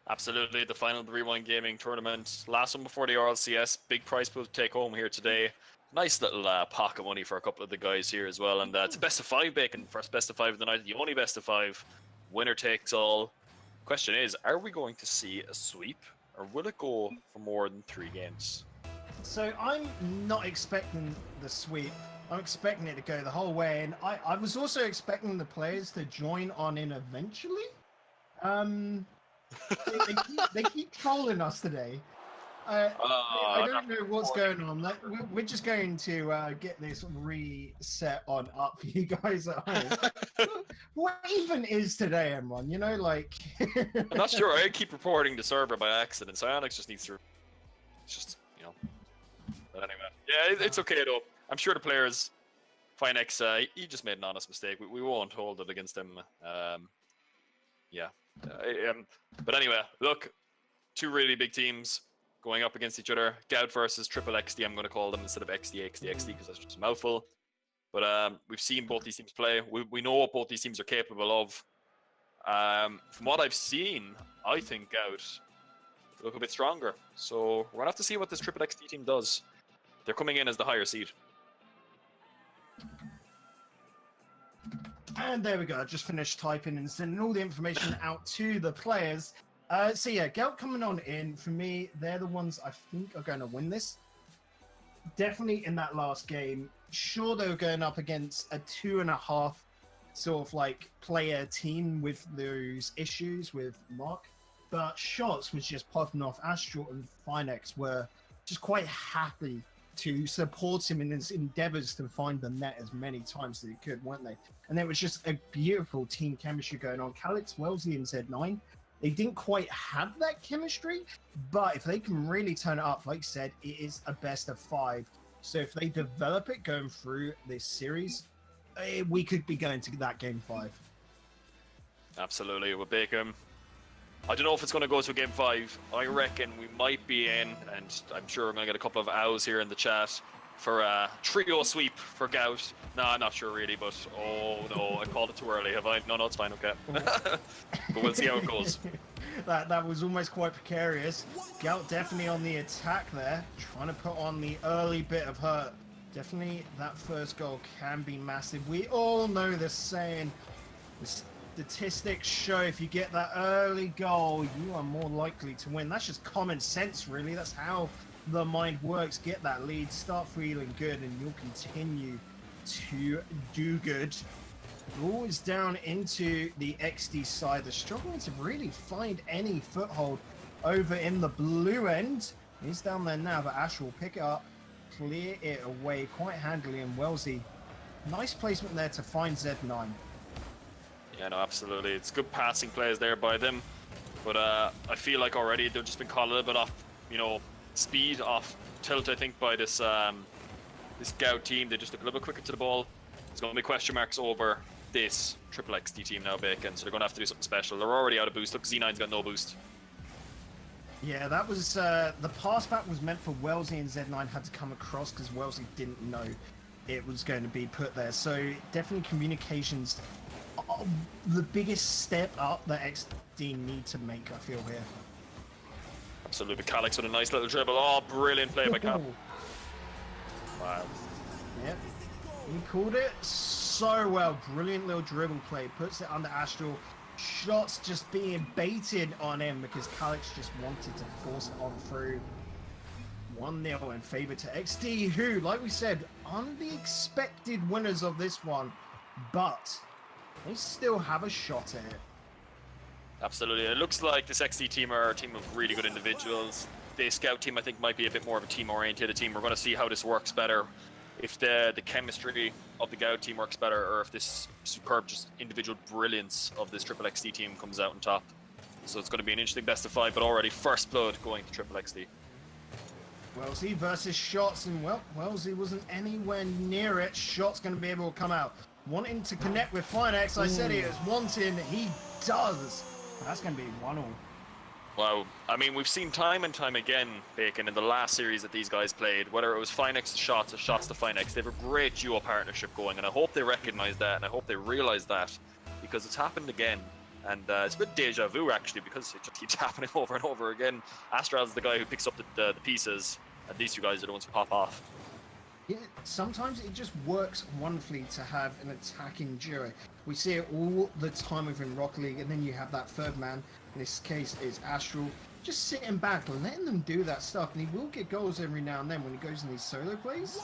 Absolutely, the final of the Rewind Gaming tournament. Last one before the RLCS. Big prize pool to take home here today. Nice little pocket money for a couple of the guys here as well. And it's a best of 5, Bacon. First best of 5 of the night. The only best of 5. Winner takes all. Question is, are we going to see a sweep? Or will it go for more than 3 games? So I'm not expecting the sweep. I'm expecting it to go the whole way. And I was also expecting the players to join on in eventually. They keep trolling us today. I don't know what's going on. We're just going to get this reset on up for you guys at home. What even is today, M1? You know, like... I'm not sure. I keep reporting the server by accident. Psyonix just needs to... It's just, you know... But anyway. Yeah, it's okay though. I'm sure the players... Finex, he just made an honest mistake. We won't hold it against him. Yeah. But anyway, look. 2 really big teams going up against each other. Gout versus Triple XD, I'm going to call them instead of XD because that's just a mouthful. But we've seen both these teams play. We know what both these teams are capable of. From what I've seen, I think Gout look a bit stronger. So we're going to have to see what this Triple XD team does. They're coming in as the higher seed. And there we go. I just finished typing and sending all the information out to the players. So yeah, Gout coming on in, for me, they're the ones I think are going to win this. Definitely in that last game. Sure, they were going up against a 2.5 sort of like player team with those issues with Mark. But Shots was just popping off. Astral and Finex were just quite happy to support him in his endeavors to find the net as many times as he could, weren't they? And there was just a beautiful team chemistry going on. Calix, Wellesley, and Z9. They didn't quite have that chemistry, but if they can really turn it up, like I said, it is a best of 5. So if they develop it going through this series, we could be going to that game 5. Absolutely, with Bacon. I don't know if it's going to go to game 5. I reckon we might be in, and I'm sure we're going to get a couple of owls here in the chat for a trio sweep for Gout. No, I'm not sure really, but oh no, I called it too early, have I? No, it's fine, okay. But we'll see how it goes. That was almost quite precarious. Gout definitely on the attack there, trying to put on the early bit of hurt. Definitely that first goal can be massive. We all know the saying. The statistics show if you get that early goal, you are more likely to win. That's just common sense, really. That's how the mind works. Get that lead, start feeling good, and you'll continue to do good. Ball is down into the XD side. They're struggling to really find any foothold over in the blue end. He's down there now, but Ash will pick it up, clear it away quite handily, and Wellesley, nice placement there to find Z9. Yeah, no, absolutely. It's good passing plays there by them. But I feel like already they've just been caught a little bit off, you know, speed, off tilt, I think, by this this Scout team. They just look a little bit quicker to the ball. There's going to be question marks over this triple XD team now, Bacon, so they're going to have to do something special. They're already out of boost. Look, Z9's got no boost. Yeah, that was the pass back was meant for Wellesley, and Z9 had to come across because Wellesley didn't know it was going to be put there. So definitely communications are the biggest step up that XD need to make, I feel here. Absolutely. Calix with a nice little dribble. Oh, brilliant play by Cap. Wow. Yep. He called it so well. Brilliant little dribble play. Puts it under Astral. Shots just being baited on him because Calix just wanted to force it on through. 1-0 in favor to XD, who, like we said, aren't the expected winners of this one, but they still have a shot at it. Absolutely. It looks like this XD team are a team of really good individuals. The Scout team, I think, might be a bit more of a team-oriented team. We're going to see how this works better. If the chemistry of the Scout team works better, or if this superb just individual brilliance of this triple XD team comes out on top. So it's going to be an interesting best of 5, but already first blood going to triple XD. Wellesley versus Shots, and well, Wellesley wasn't anywhere near it. Shots going to be able to come out. Wanting to connect with Finex, I said he was wanting, he does. That's going to be 1-1. Wow. I mean, we've seen time and time again, Bacon, in the last series that these guys played, whether it was Finex to Shots or Shots to Finex, they have a great duo partnership going, and I hope they recognize that, and I hope they realize that, because it's happened again. And it's a bit deja vu, actually, because it just keeps happening over and over again. Astral's the guy who picks up the pieces, and these two guys are the ones who pop off. Yeah, sometimes it just works wonderfully to have an attacking duo. We see it all the time within Rocket League, and then you have that third man. In this case, is Astral, just sitting back, letting them do that stuff, and he will get goals every now and then when he goes in these solo plays.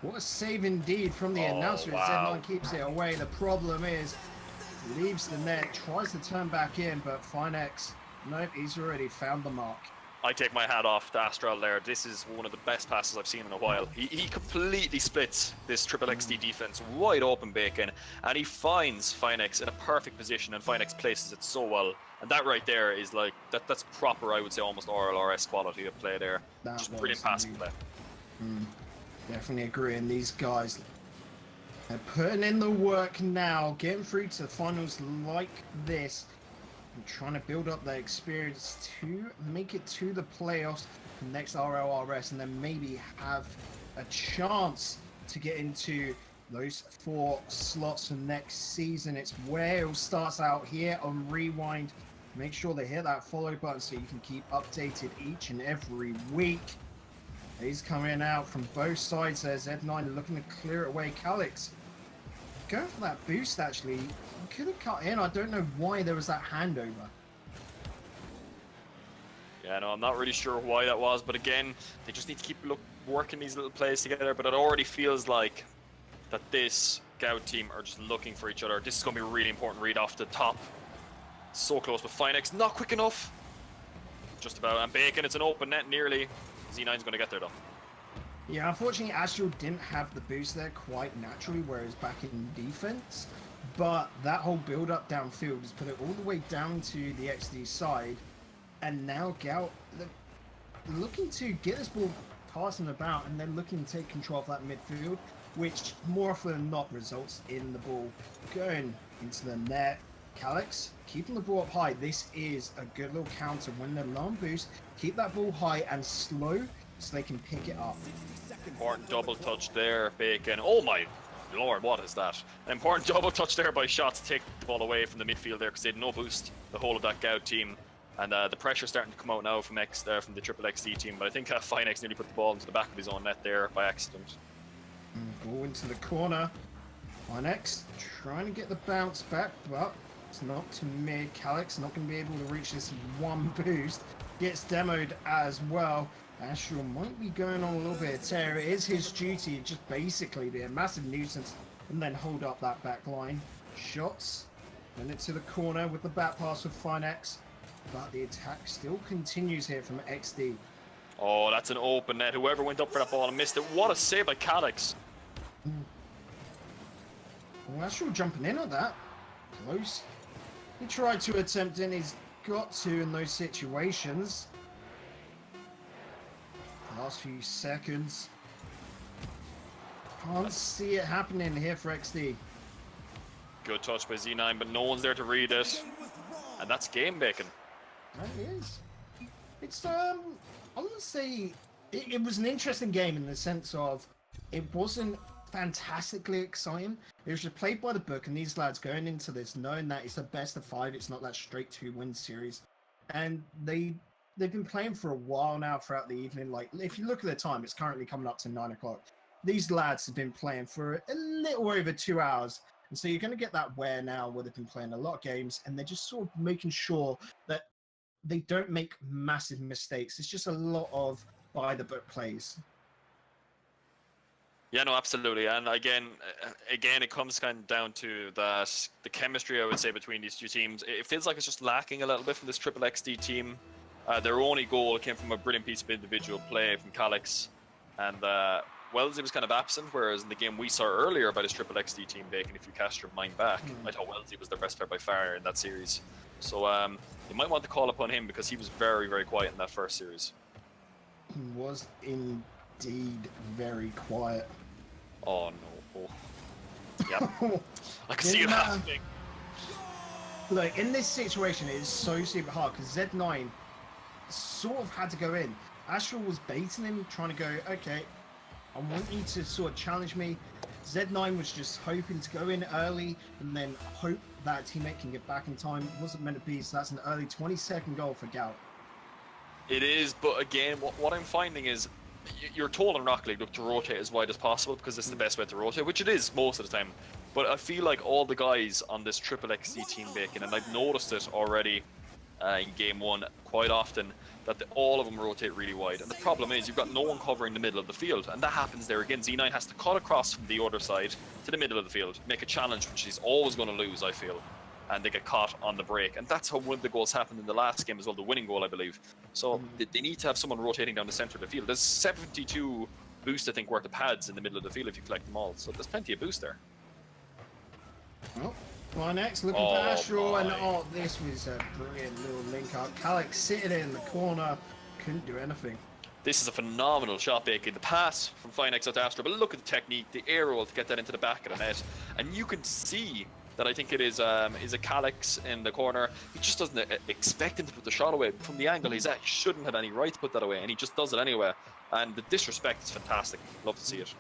What a save indeed from the announcer. Wow. Z9 keeps it away. The problem is, leaves the net, tries to turn back in, but Finex, nope, he's already found the mark. I take my hat off to Astral there. This is one of the best passes I've seen in a while. He completely splits this triple XD defense wide open, Bacon, and he finds Finex in a perfect position, and Finex places it so well. And that right there is like, that's proper, I would say, almost RLRS quality of play there. That Just was brilliant passing indeed. play. Definitely agree, and these guys, they're putting in the work now, getting through to finals like this, and trying to build up their experience to make it to the playoffs next RLRS, and then maybe have a chance to get into those 4 slots for next season. It's Wales starts out here on Rewind. Make sure they hit that follow button so you can keep updated each and every week. He's coming out from both sides there. Z9 looking to clear it away. Calix going for that boost, actually. He could have cut in. I don't know why there was that handover. Yeah, no, I'm not really sure why that was, but again, they just need to keep working these little plays together. But it already feels like that this Scout team are just looking for each other. This is going to be a really important read off the top. So close, but Finex not quick enough. Just about, and Bacon, it's an open net nearly. Z9's going to get there though. Yeah, unfortunately, Astral didn't have the boost there quite naturally, whereas back in defense. But that whole build-up downfield has put it all the way down to the XD side. And now Gout looking to get this ball passing about, and then looking to take control of that midfield, which more often than not results in the ball going into the net. Calix keeping the ball up high. This is a good little counter. When the alarm boost, keep that ball high and slow so they can pick it up. Important double touch there, Bacon. Oh my lord, what is that? An important double touch there by Shots to take the ball away from the midfield there, because they had no boost, the whole of that Gout team. And the pressure's starting to come out now from the triple XD team, but I think Finex nearly put the ball into the back of his own net there by accident. Ball into the corner. Finex trying to get the bounce back, but it's not to mid. Calix not going to be able to reach this one boost. Gets demoed as well. Astral might be going on a little bit of tear. It is his duty, just basically be a massive nuisance and then hold up that back line. Shots, and into the corner with the back pass with Finex. But the attack still continues here from XD. Oh, that's an open net. Whoever went up for that ball and missed it. What a save by Calix. Well, Astral jumping in at that. Close. He tried to attempt in, he's got to in those situations. Last few seconds. Can't see it happening here for XD. Good touch by Z9, but no one's there to read it. And that's game bacon. That is. It's, I wouldn't say... It was an interesting game in the sense of it wasn't fantastically exciting. It was just played by the book, and these lads going into this knowing that it's the best of 5, it's not that straight 2-win series. And they've been playing for a while now throughout the evening. Like, if you look at the time, it's currently coming up to 9 o'clock. These lads have been playing for a little over 2 hours. And so you're going to get that wear now where they've been playing a lot of games, and they're just sort of making sure that they don't make massive mistakes. It's just a lot of by-the-book plays. Yeah, no, absolutely. And again, it comes kind of down to the chemistry, I would say, between these two teams. It feels like it's just lacking a little bit from this Triple XD team. Their only goal came from a brilliant piece of individual play from Calix. And Wellesley was kind of absent, whereas in the game we saw earlier by this Triple XD team, Bacon, if you cast your mind back, I thought Wellesley was their best player by far in that series. So you might want to call upon him because he was very, very quiet in that first series. He was indeed very quiet. Oh, no. Oh. Yeah. I can see it happening. Look, in this situation, it is so super hard because Z9 sort of had to go in. Astral was baiting him, trying to go, okay, I want you to sort of challenge me. Z9 was just hoping to go in early and then hope that a teammate can get back in time. It wasn't meant to be, so that's an early 20-second goal for Gout. It is, but again, what I'm finding is you're told in Rocket League, look, to rotate as wide as possible because it's the best way to rotate, which it is most of the time. But I feel like all the guys on this Triple XD team, Bacon, and I've noticed it already in Game 1 quite often, that all of them rotate really wide. And the problem is you've got no one covering the middle of the field, and that happens there again. Z9 has to cut across from the other side to the middle of the field, make a challenge, which he's always going to lose, I feel. And they get caught on the break. And that's how one of the goals happened in the last game as well, the winning goal, I believe. So they need to have someone rotating down the center of the field. There's 72 boosts, I think, worth of pads in the middle of the field if you collect them all. So there's plenty of boost there. Oh, Finex looking for Astral, and this was a brilliant little link up. Calix sitting in the corner, couldn't do anything. This is a phenomenal shot, Bacon. The pass from Finex out to Astral, but look at the technique, the air roll to get that into the back of the net. And you can see that I think it is a Calix in the corner. He just doesn't expect him to put the shot away. From the angle he's at, he shouldn't have any right to put that away, and he just does it anyway. And the disrespect is fantastic. Love to see it.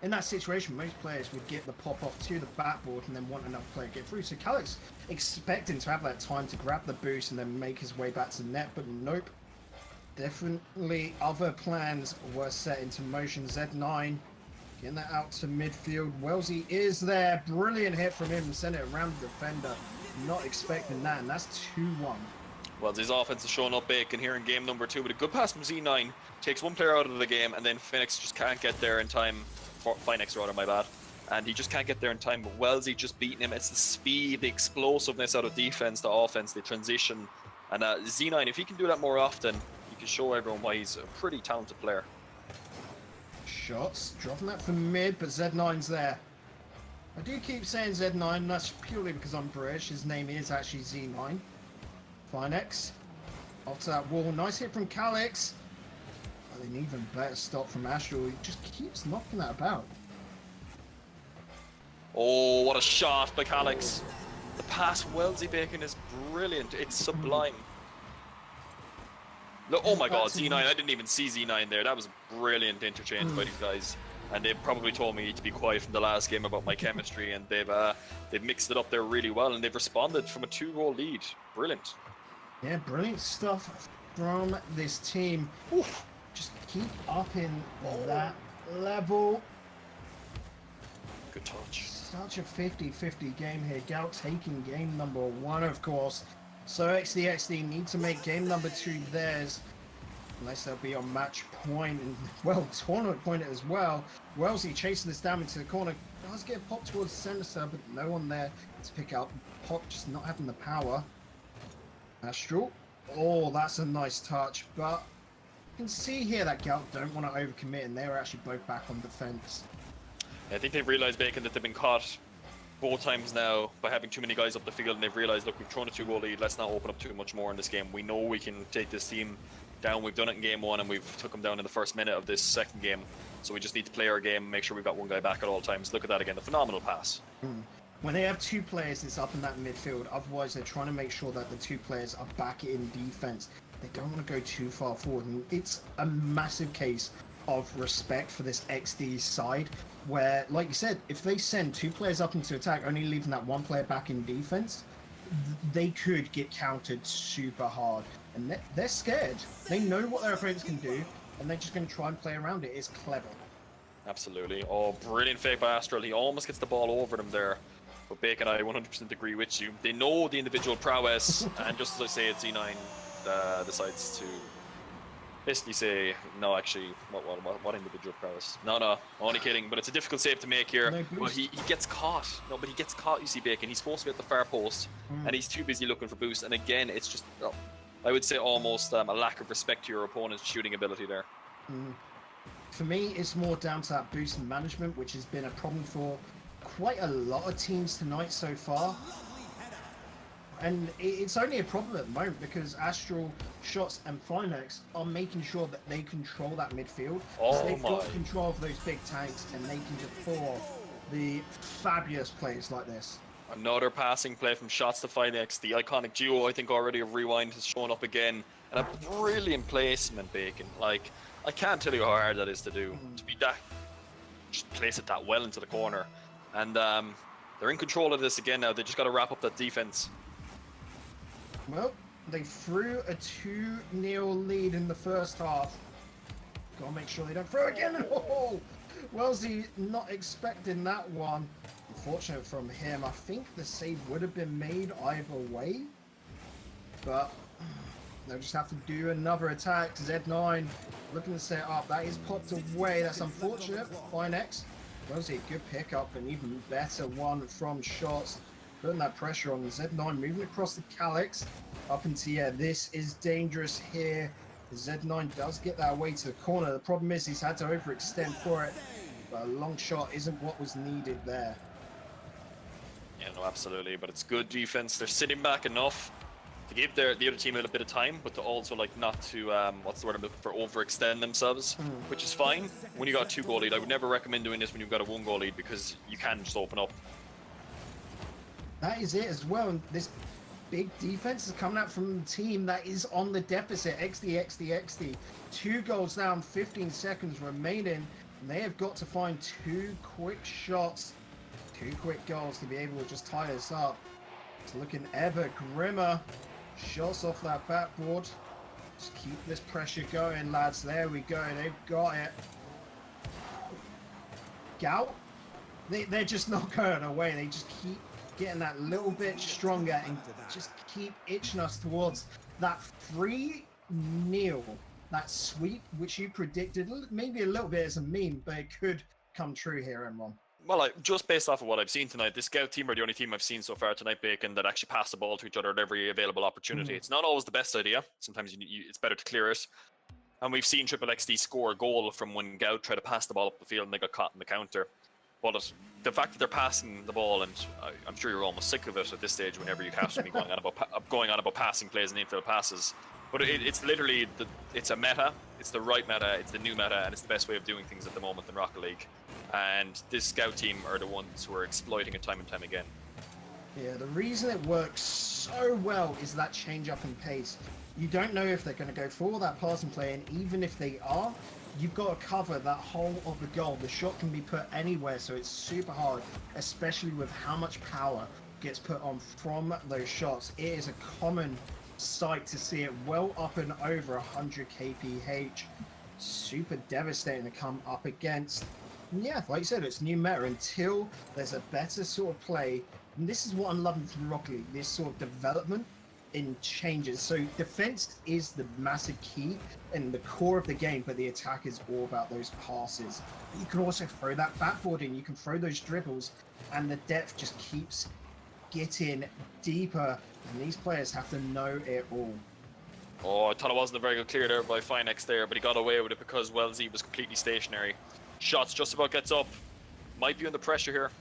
In that situation, most players would get the pop off to the backboard and then want another player to get through. So Calix expecting to have that time to grab the boost and then make his way back to the net, but nope. Definitely other plans were set into motion. Z9 getting that out to midfield. Wellesley is there. Brilliant hit from him. Sent it around the defender. Not expecting that, and that's 2-1. Wellesley's offense is showing up, Bacon, here in game number 2, but a good pass from Z9 takes one player out of the game, and then Finex just can't get there in time. Finex, rather, my bad. And he just can't get there in time, but Wellesley just beating him. It's the speed, the explosiveness out of defense to offense, the transition. And Z9, if he can do that more often, he can show everyone why he's a pretty talented player. Shots, dropping that from mid, but Z9's there. I do keep saying Z9, and that's purely because I'm British. His name is actually Z9. Finex, off to that wall. Nice hit from Calix. An even better stop from Astral. He just keeps knocking that about. Oh, what a shot by Calix. The pass from Wellesley, Bacon, is brilliant. It's sublime. Look, oh my god, Z9. I didn't even see Z9 there. That was a brilliant interchange by these guys. And they probably told me to be quiet from the last game about my chemistry, and they've mixed it up there really well, and they've responded from a 2-goal lead. Brilliant. Yeah, brilliant stuff from this team. Oof. Just keep up in that level. Good touch. Such a 50-50 game here. Gout taking game number 1, of course. So XD need to make game number 2 theirs. unless they'll be on match point and, well, tournament point as well. Wellesley chasing this down into the corner. Does get popped towards the center, but no one there to pick up. Pop just not having the power. Astral. Oh, that's a nice touch, but you can see here that Gout don't want to overcommit, and they were actually both back on defense. I think they've realized, Bacon, that they've been caught both times now by having too many guys up the field, and they've realized, look, we've thrown a 2-goal lead, let's not open up too much more in this game. We know we can take this team down. We've done it in game 1, and we've took them down in the first minute of this second game. So we just need to play our game, make sure we've got one guy back at all times. Look at that again, the phenomenal pass. When they have 2 players, it's up in that midfield. Otherwise, they're trying to make sure that the 2 players are back in defense. They don't want to go too far forward, and it's a massive case of respect for this XD side, where, like you said, if they send 2 players up into attack, only leaving that 1 player back in defense, they could get countered super hard. And they're scared. They know what their opponents can do, and they're just going to try and play around it. It's clever. Absolutely. Oh, brilliant fake by Astral. He almost gets the ball over them there. But Bacon, I 100% agree with you. They know the individual prowess, and just as I say, Z9 decides to basically say, no, actually, what individual prowess? No, only kidding. But it's a difficult save to make here. But he gets caught. No, but he gets caught, you see, Bacon. He's supposed to be at the far post, and he's too busy looking for boost. And again, it's just, I would say almost a lack of respect to your opponent's shooting ability there. For me, it's more down to that boost management, which has been a problem for quite a lot of teams tonight so far. And it's only a problem at the moment because Astral, Shots, and Finex are making sure that they control that midfield. So they've got control of those big tanks, and they can just pull off the fabulous plays like this. Another passing play from Shots to Finex. The iconic duo, I think, already of Rewind has shown up again. And a brilliant placement, Bacon. Like, I can't tell you how hard that is to do. To be that, just place it that well into the corner. And they're in control of this again now. They just got to wrap up that defense. Well, they threw a 2-0 lead in the first half. Gotta make sure they don't throw again. Oh, Wellesley not expecting that one. Unfortunate from him. I think the save would have been made either way. But they'll just have to do another attack. Z9 looking to set up. That is popped away. That's unfortunate. Finex. Wellesley, a good pickup, and even better one from Shots. Putting that pressure on Z9, moving across the Calyx up into, yeah, this is dangerous here. Z9 does get that way to the corner. The problem is he's had to overextend for it, but a long shot isn't what was needed there. Yeah, no, absolutely, but it's good defense. They're sitting back enough to give the other team a little bit of time, but to also, like, not to, what's the word I'm looking for, overextend themselves, which is fine. When you got a 2-goal lead, I would never recommend doing this when you've got a 1-goal lead, because you can just open up. That is it as well, and this big defense is coming out from the team that is on the deficit. XD. 2 goals down, 15 seconds remaining, and they have got to find 2 quick shots, 2 quick goals to be able to just tie this up. It's looking ever grimmer. Shots off that backboard. Just keep this pressure going, lads. There we go. They've got it. Gout? They're just not going away. They just keep getting that little bit stronger and just keep itching us towards that 3-0. That sweep, which you predicted maybe a little bit as a meme, but it could come true here, Emron. Well, just based off of what I've seen tonight, this Scout team are the only team I've seen so far tonight, Bacon, that actually pass the ball to each other at every available opportunity. It's not always the best idea. Sometimes it's better to clear it. And we've seen Triple XD score a goal from when Gout tried to pass the ball up the field and they got caught in the counter. But the fact that they're passing the ball, and I'm sure you're almost sick of it at this stage whenever you catch me going on about passing plays and infield passes. But it's literally, it's a meta, it's the right meta, it's the new meta, and it's the best way of doing things at the moment in Rocket League. And this Scout team are the ones who are exploiting it time and time again. Yeah, the reason it works so well is that change up in pace. You don't know if they're going to go for that passing play, and even if they are, you've got to cover that whole of the goal. The shot can be put anywhere, so it's super hard, especially with how much power gets put on from those shots. It is a common sight to see it well up and over 100 kph. Super devastating to come up against. And yeah, like you said, it's new meta until there's a better sort of play. And this is what I'm loving from Rocket League, this sort of development. in changes. So defense is the massive key and the core of the game, but the attack is all about those passes. But you can also throw that backboard in, you can throw those dribbles, and the depth just keeps getting deeper, and these players have to know it all. Oh, I thought it wasn't a very good clear there by Finex there, but he got away with it because Wellesley was completely stationary. Shots just about gets up. Might be under pressure here.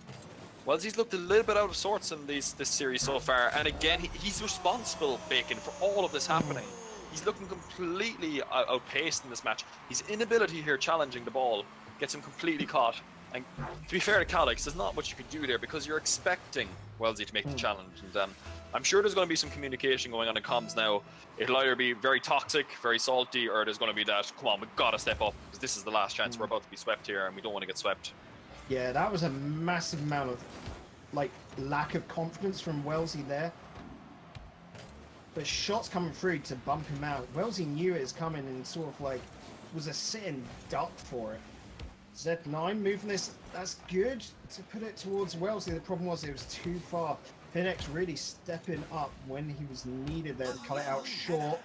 Wellesley's looked a little bit out of sorts in this series so far, and again, he's responsible, Bacon, for all of this happening. He's looking completely outpaced in this match. His inability here challenging the ball gets him completely caught. And to be fair to Calix, there's not much you can do there because you're expecting Wellesley to make the challenge. And I'm sure there's going to be some communication going on in comms now. It'll either be very toxic, very salty, or there's going to be that, come on, we've got to step up because this is the last chance. We're about to be swept here and we don't want to get swept. Yeah, that was a massive amount of lack of confidence from Wellesley there. But shots coming through to bump him out. Wellesley knew it was coming and sort of was a sitting duck for it. Z9 moving this, that's good to put it towards Wellesley. The problem was it was too far. Finex really stepping up when he was needed there to cut it out short.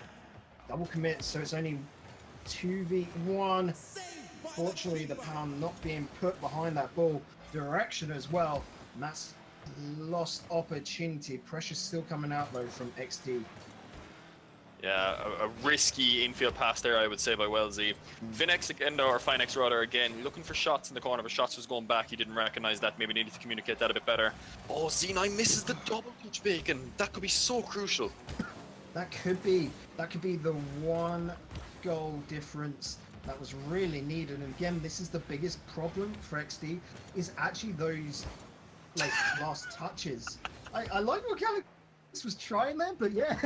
Double commit, so it's only 2v1. Fortunately, the pound not being put behind that ball direction as well. And that's lost opportunity. Pressure's still coming out though from XD. Yeah, a risky infield pass there, I would say, by Wellesley. Finex again, or Finex rather, again, looking for shots in the corner, but shots was going back. He didn't recognize that. Maybe needed to communicate that a bit better. Oh, Z9 misses the double pitch, Bacon. That could be so crucial. That could be the one goal difference that was really needed. And again, this is the biggest problem for XD, is actually those last touches. I like what Calix was trying there, but yeah.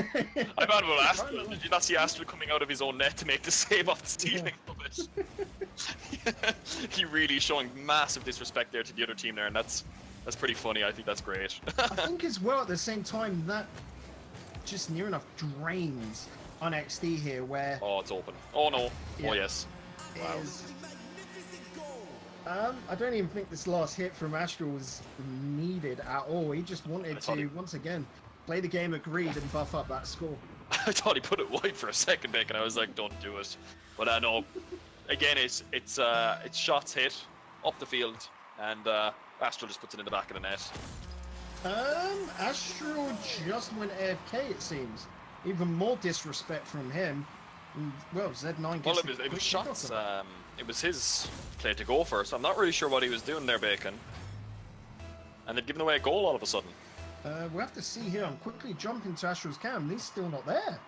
I'm out about Astral. Did you not see Astral coming out of his own net to make the save off the ceiling of it? He really showing massive disrespect there to the other team there, and that's pretty funny. I think that's great. I think as well at the same time that just near enough drains on XD here where... Oh, it's open. Oh no. Yeah. Oh yes. Wow. I don't even think this last hit from Astral was needed at all. He just wanted to, once again, play the game agreed and buff up that score. I thought he put it wide for a second, Bacon. I was like, don't do it. But I know. Again, it's shots hit up the field, and Astral just puts it in the back of the net. Astral just went AFK, it seems. Even more disrespect from him. Well, Z9 gets it was shots. It was his play to go for, so I'm not really sure what he was doing there, Bacon. And they'd given away a goal all of a sudden. We'll have to see here. I'm quickly jumping to Astral's cam. He's still not there.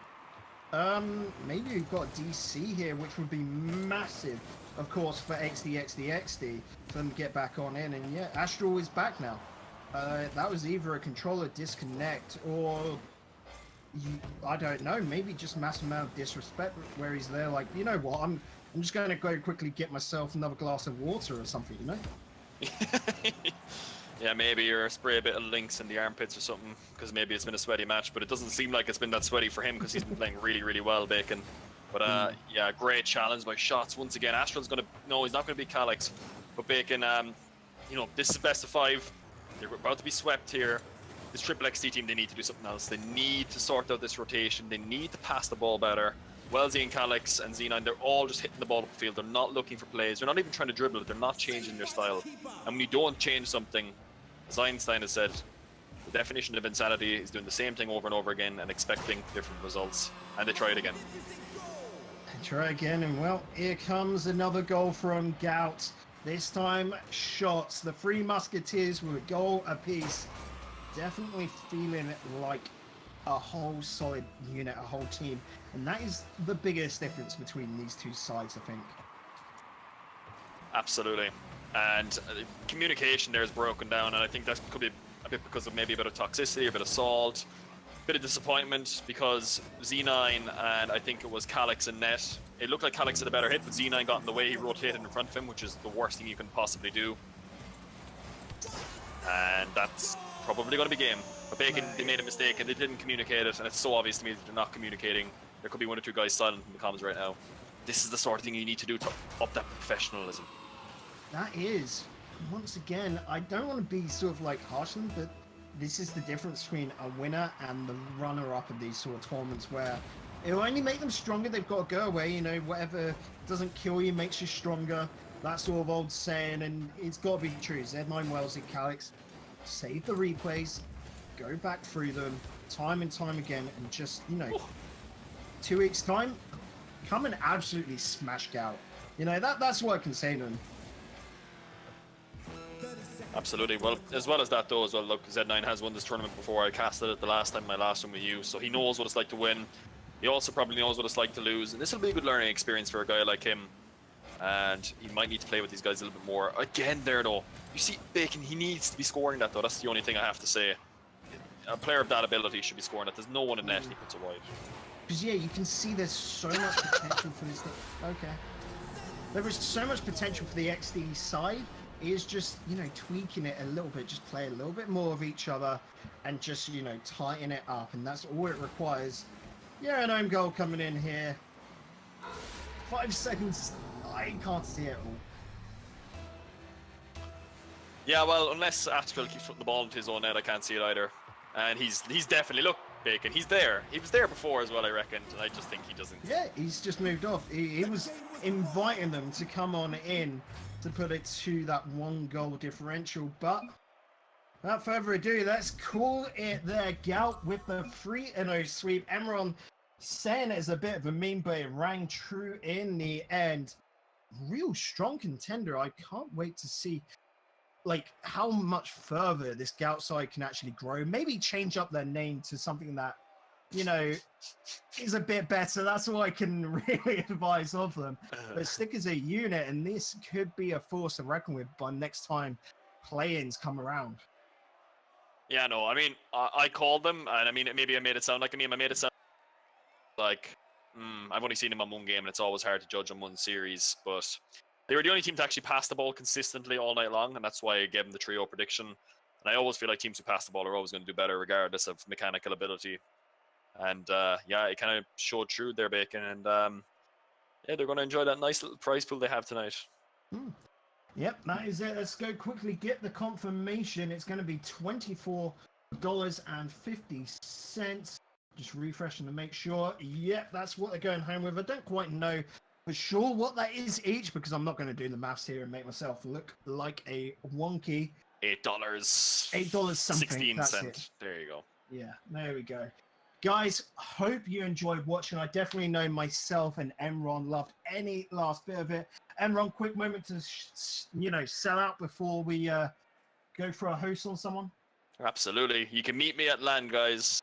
Maybe we've got DC here, which would be massive, of course, for XD for them to get back on in. And yeah, Astral is back now. That was either a controller disconnect or I don't know, maybe just massive amount of disrespect where he's there like, you know what, I'm just going to go quickly get myself another glass of water or something, you know? Yeah, maybe, or spray a bit of Lynx in the armpits or something, because maybe it's been a sweaty match, but it doesn't seem like it's been that sweaty for him because he's been playing really, really well, Bacon. But yeah, great challenge by shots. Once again, Astral's going to, no, he's not going to be Calix, but Bacon, you know, this is best of 5. They're about to be swept here. This triple XT team, they need to do something else. They need to sort out this rotation. They need to pass the ball better. Wellesley and Calix and Z9, they're all just hitting the ball up the field. They're not looking for plays. They're not even trying to dribble it. They're not changing their style. And when you don't change something, as Einstein has said, the definition of insanity is doing the same thing over and over again and expecting different results. And they try it again. Try again, and well, here comes another goal from Gout. This time, shots. The Three Musketeers with a goal apiece. Definitely feeling like a whole solid unit, a whole team. And that is the biggest difference between these two sides, I think. Absolutely. And communication there is broken down, and I think that could be a bit because of maybe a bit of toxicity, a bit of salt, a bit of disappointment, because Z9 and I think it was Calix and Net, it looked like Calix had a better hit, but Z9 got in the way, he rotated in front of him, which is the worst thing you can possibly do. And that's probably going to be game. But Bacon, they made a mistake and they didn't communicate it, and it's so obvious to me that they're not communicating. There could be 1 or 2 guys silent in the comms right now. This is the sort of thing you need to do to up that professionalism. That is, once again, I don't want to be sort of like harsh on them, but this is the difference between a winner and the runner-up of these sort of tournaments, where it'll only make them stronger. They've got to go away, you know, whatever doesn't kill you makes you stronger. That sort of old saying, and it's got to be true. Z9 Wells and Calix, save the replays, go back through them time and time again, and just, you know, 2 weeks time, come and absolutely smash Gout. You know, that's what I can say to them. Absolutely. Well as that though, as well, look, Z9 has won this tournament before. I casted it the last time, my last one with you, so he knows what it's like to win. He also probably knows what it's like to lose, and this will be a good learning experience for a guy like him. And he might need to play with these guys a little bit more. Again there though, you see Bacon, he needs to be scoring that though. That's the only thing I have to say. A player of that ability should be scoring that. There's no one in net and he puts it wide. Because yeah, you can see there's so much potential for this. Okay. There is so much potential for the XD side. It is just, you know, tweaking it a little bit, just play a little bit more of each other and just, you know, tighten it up. And that's all it requires. Yeah, an own goal coming in here. 5 seconds. I can't see it all. Yeah, well, unless Astral keeps putting the ball into his own net, I can't see it either. And he's definitely, look, Bacon, he's there. He was there before as well, I reckon, and I just think he doesn't. Yeah, he's just moved off. He was inviting them to come on in to put it to that 1 goal differential, but without further ado, let's call it there. Gout with the 3-0 sweep. Emron saying it as a bit of a meme, but it rang true in the end. Real strong contender. I can't wait to see like how much further this Gout side can actually grow. Maybe change up their name to something that, you know, is a bit better. That's all I can really advise of them. But stick as a unit, and this could be a force to reckon with by next time play-ins come around. Yeah, no, I mean, I called them, and I mean, maybe I made it sound like a meme. I made it sound like, I've only seen him on one game, and it's always hard to judge on one series, but they were the only team to actually pass the ball consistently all night long, and that's why I gave them the trio prediction. And I always feel like teams who pass the ball are always going to do better regardless of mechanical ability. And yeah, it kind of showed true there, Bacon, and yeah, they're going to enjoy that nice little prize pool they have tonight. Yep, that is it. Let's go quickly get the confirmation. It's going to be $24.50. Just refreshing to make sure. Yep, that's what they're going home with. I don't quite know for sure what that is each, because I'm not going to do the maths here and make myself look like a wonky. $8. $8 something. 16 That's cent. it. There you go. Yeah, there we go. Guys, hope you enjoyed watching. I definitely know myself and Emron loved any last bit of it. Emron, quick moment to, you know, sell out before we go for a host on someone. Absolutely. You can meet me at LAN, guys.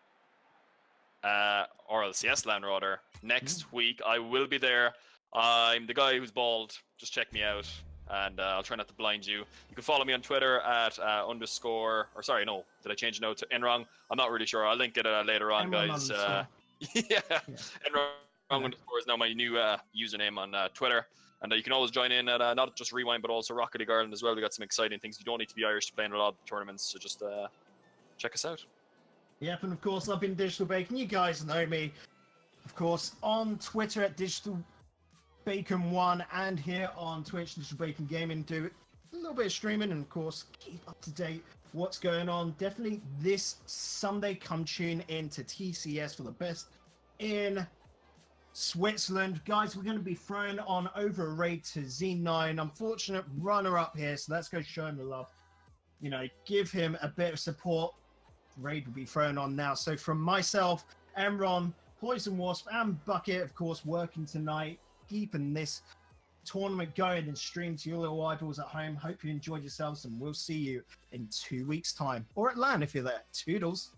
Or LCS LAN, rather. Next week, I will be there. I'm the guy who's bald. Just check me out. And I'll try not to blind you. You can follow me on Twitter at _, or sorry, no, did I change it now to Enrong? I'm not really sure. I'll link it later on, guys. Yeah. Enrong _ is now my new username on Twitter. And you can always join in at not just Rewind, but also Rocket League Ireland as well. We got some exciting things. You don't need to be Irish to play in a lot of the tournaments, so just check us out. Yep, and of course, I've been Digital Bacon. You guys know me, of course, on Twitter at Digital Bacon1 and here on Twitch, Digital Bacon Gaming. Do a little bit of streaming and, of course, keep up to date what's going on. Definitely this Sunday, come tune in to TCS for the best in Switzerland. Guys, we're going to be throwing on over a raid to Z9. Unfortunate runner-up here, so let's go show him the love. You know, give him a bit of support. Raid will be thrown on now. So from myself, Emron, Poison Wasp, and Bucket, of course, working tonight, keeping this tournament going and stream to your little eyeballs at home. Hope you enjoyed yourselves, and we'll see you in 2 weeks' time. Or at LAN if you're there. Toodles.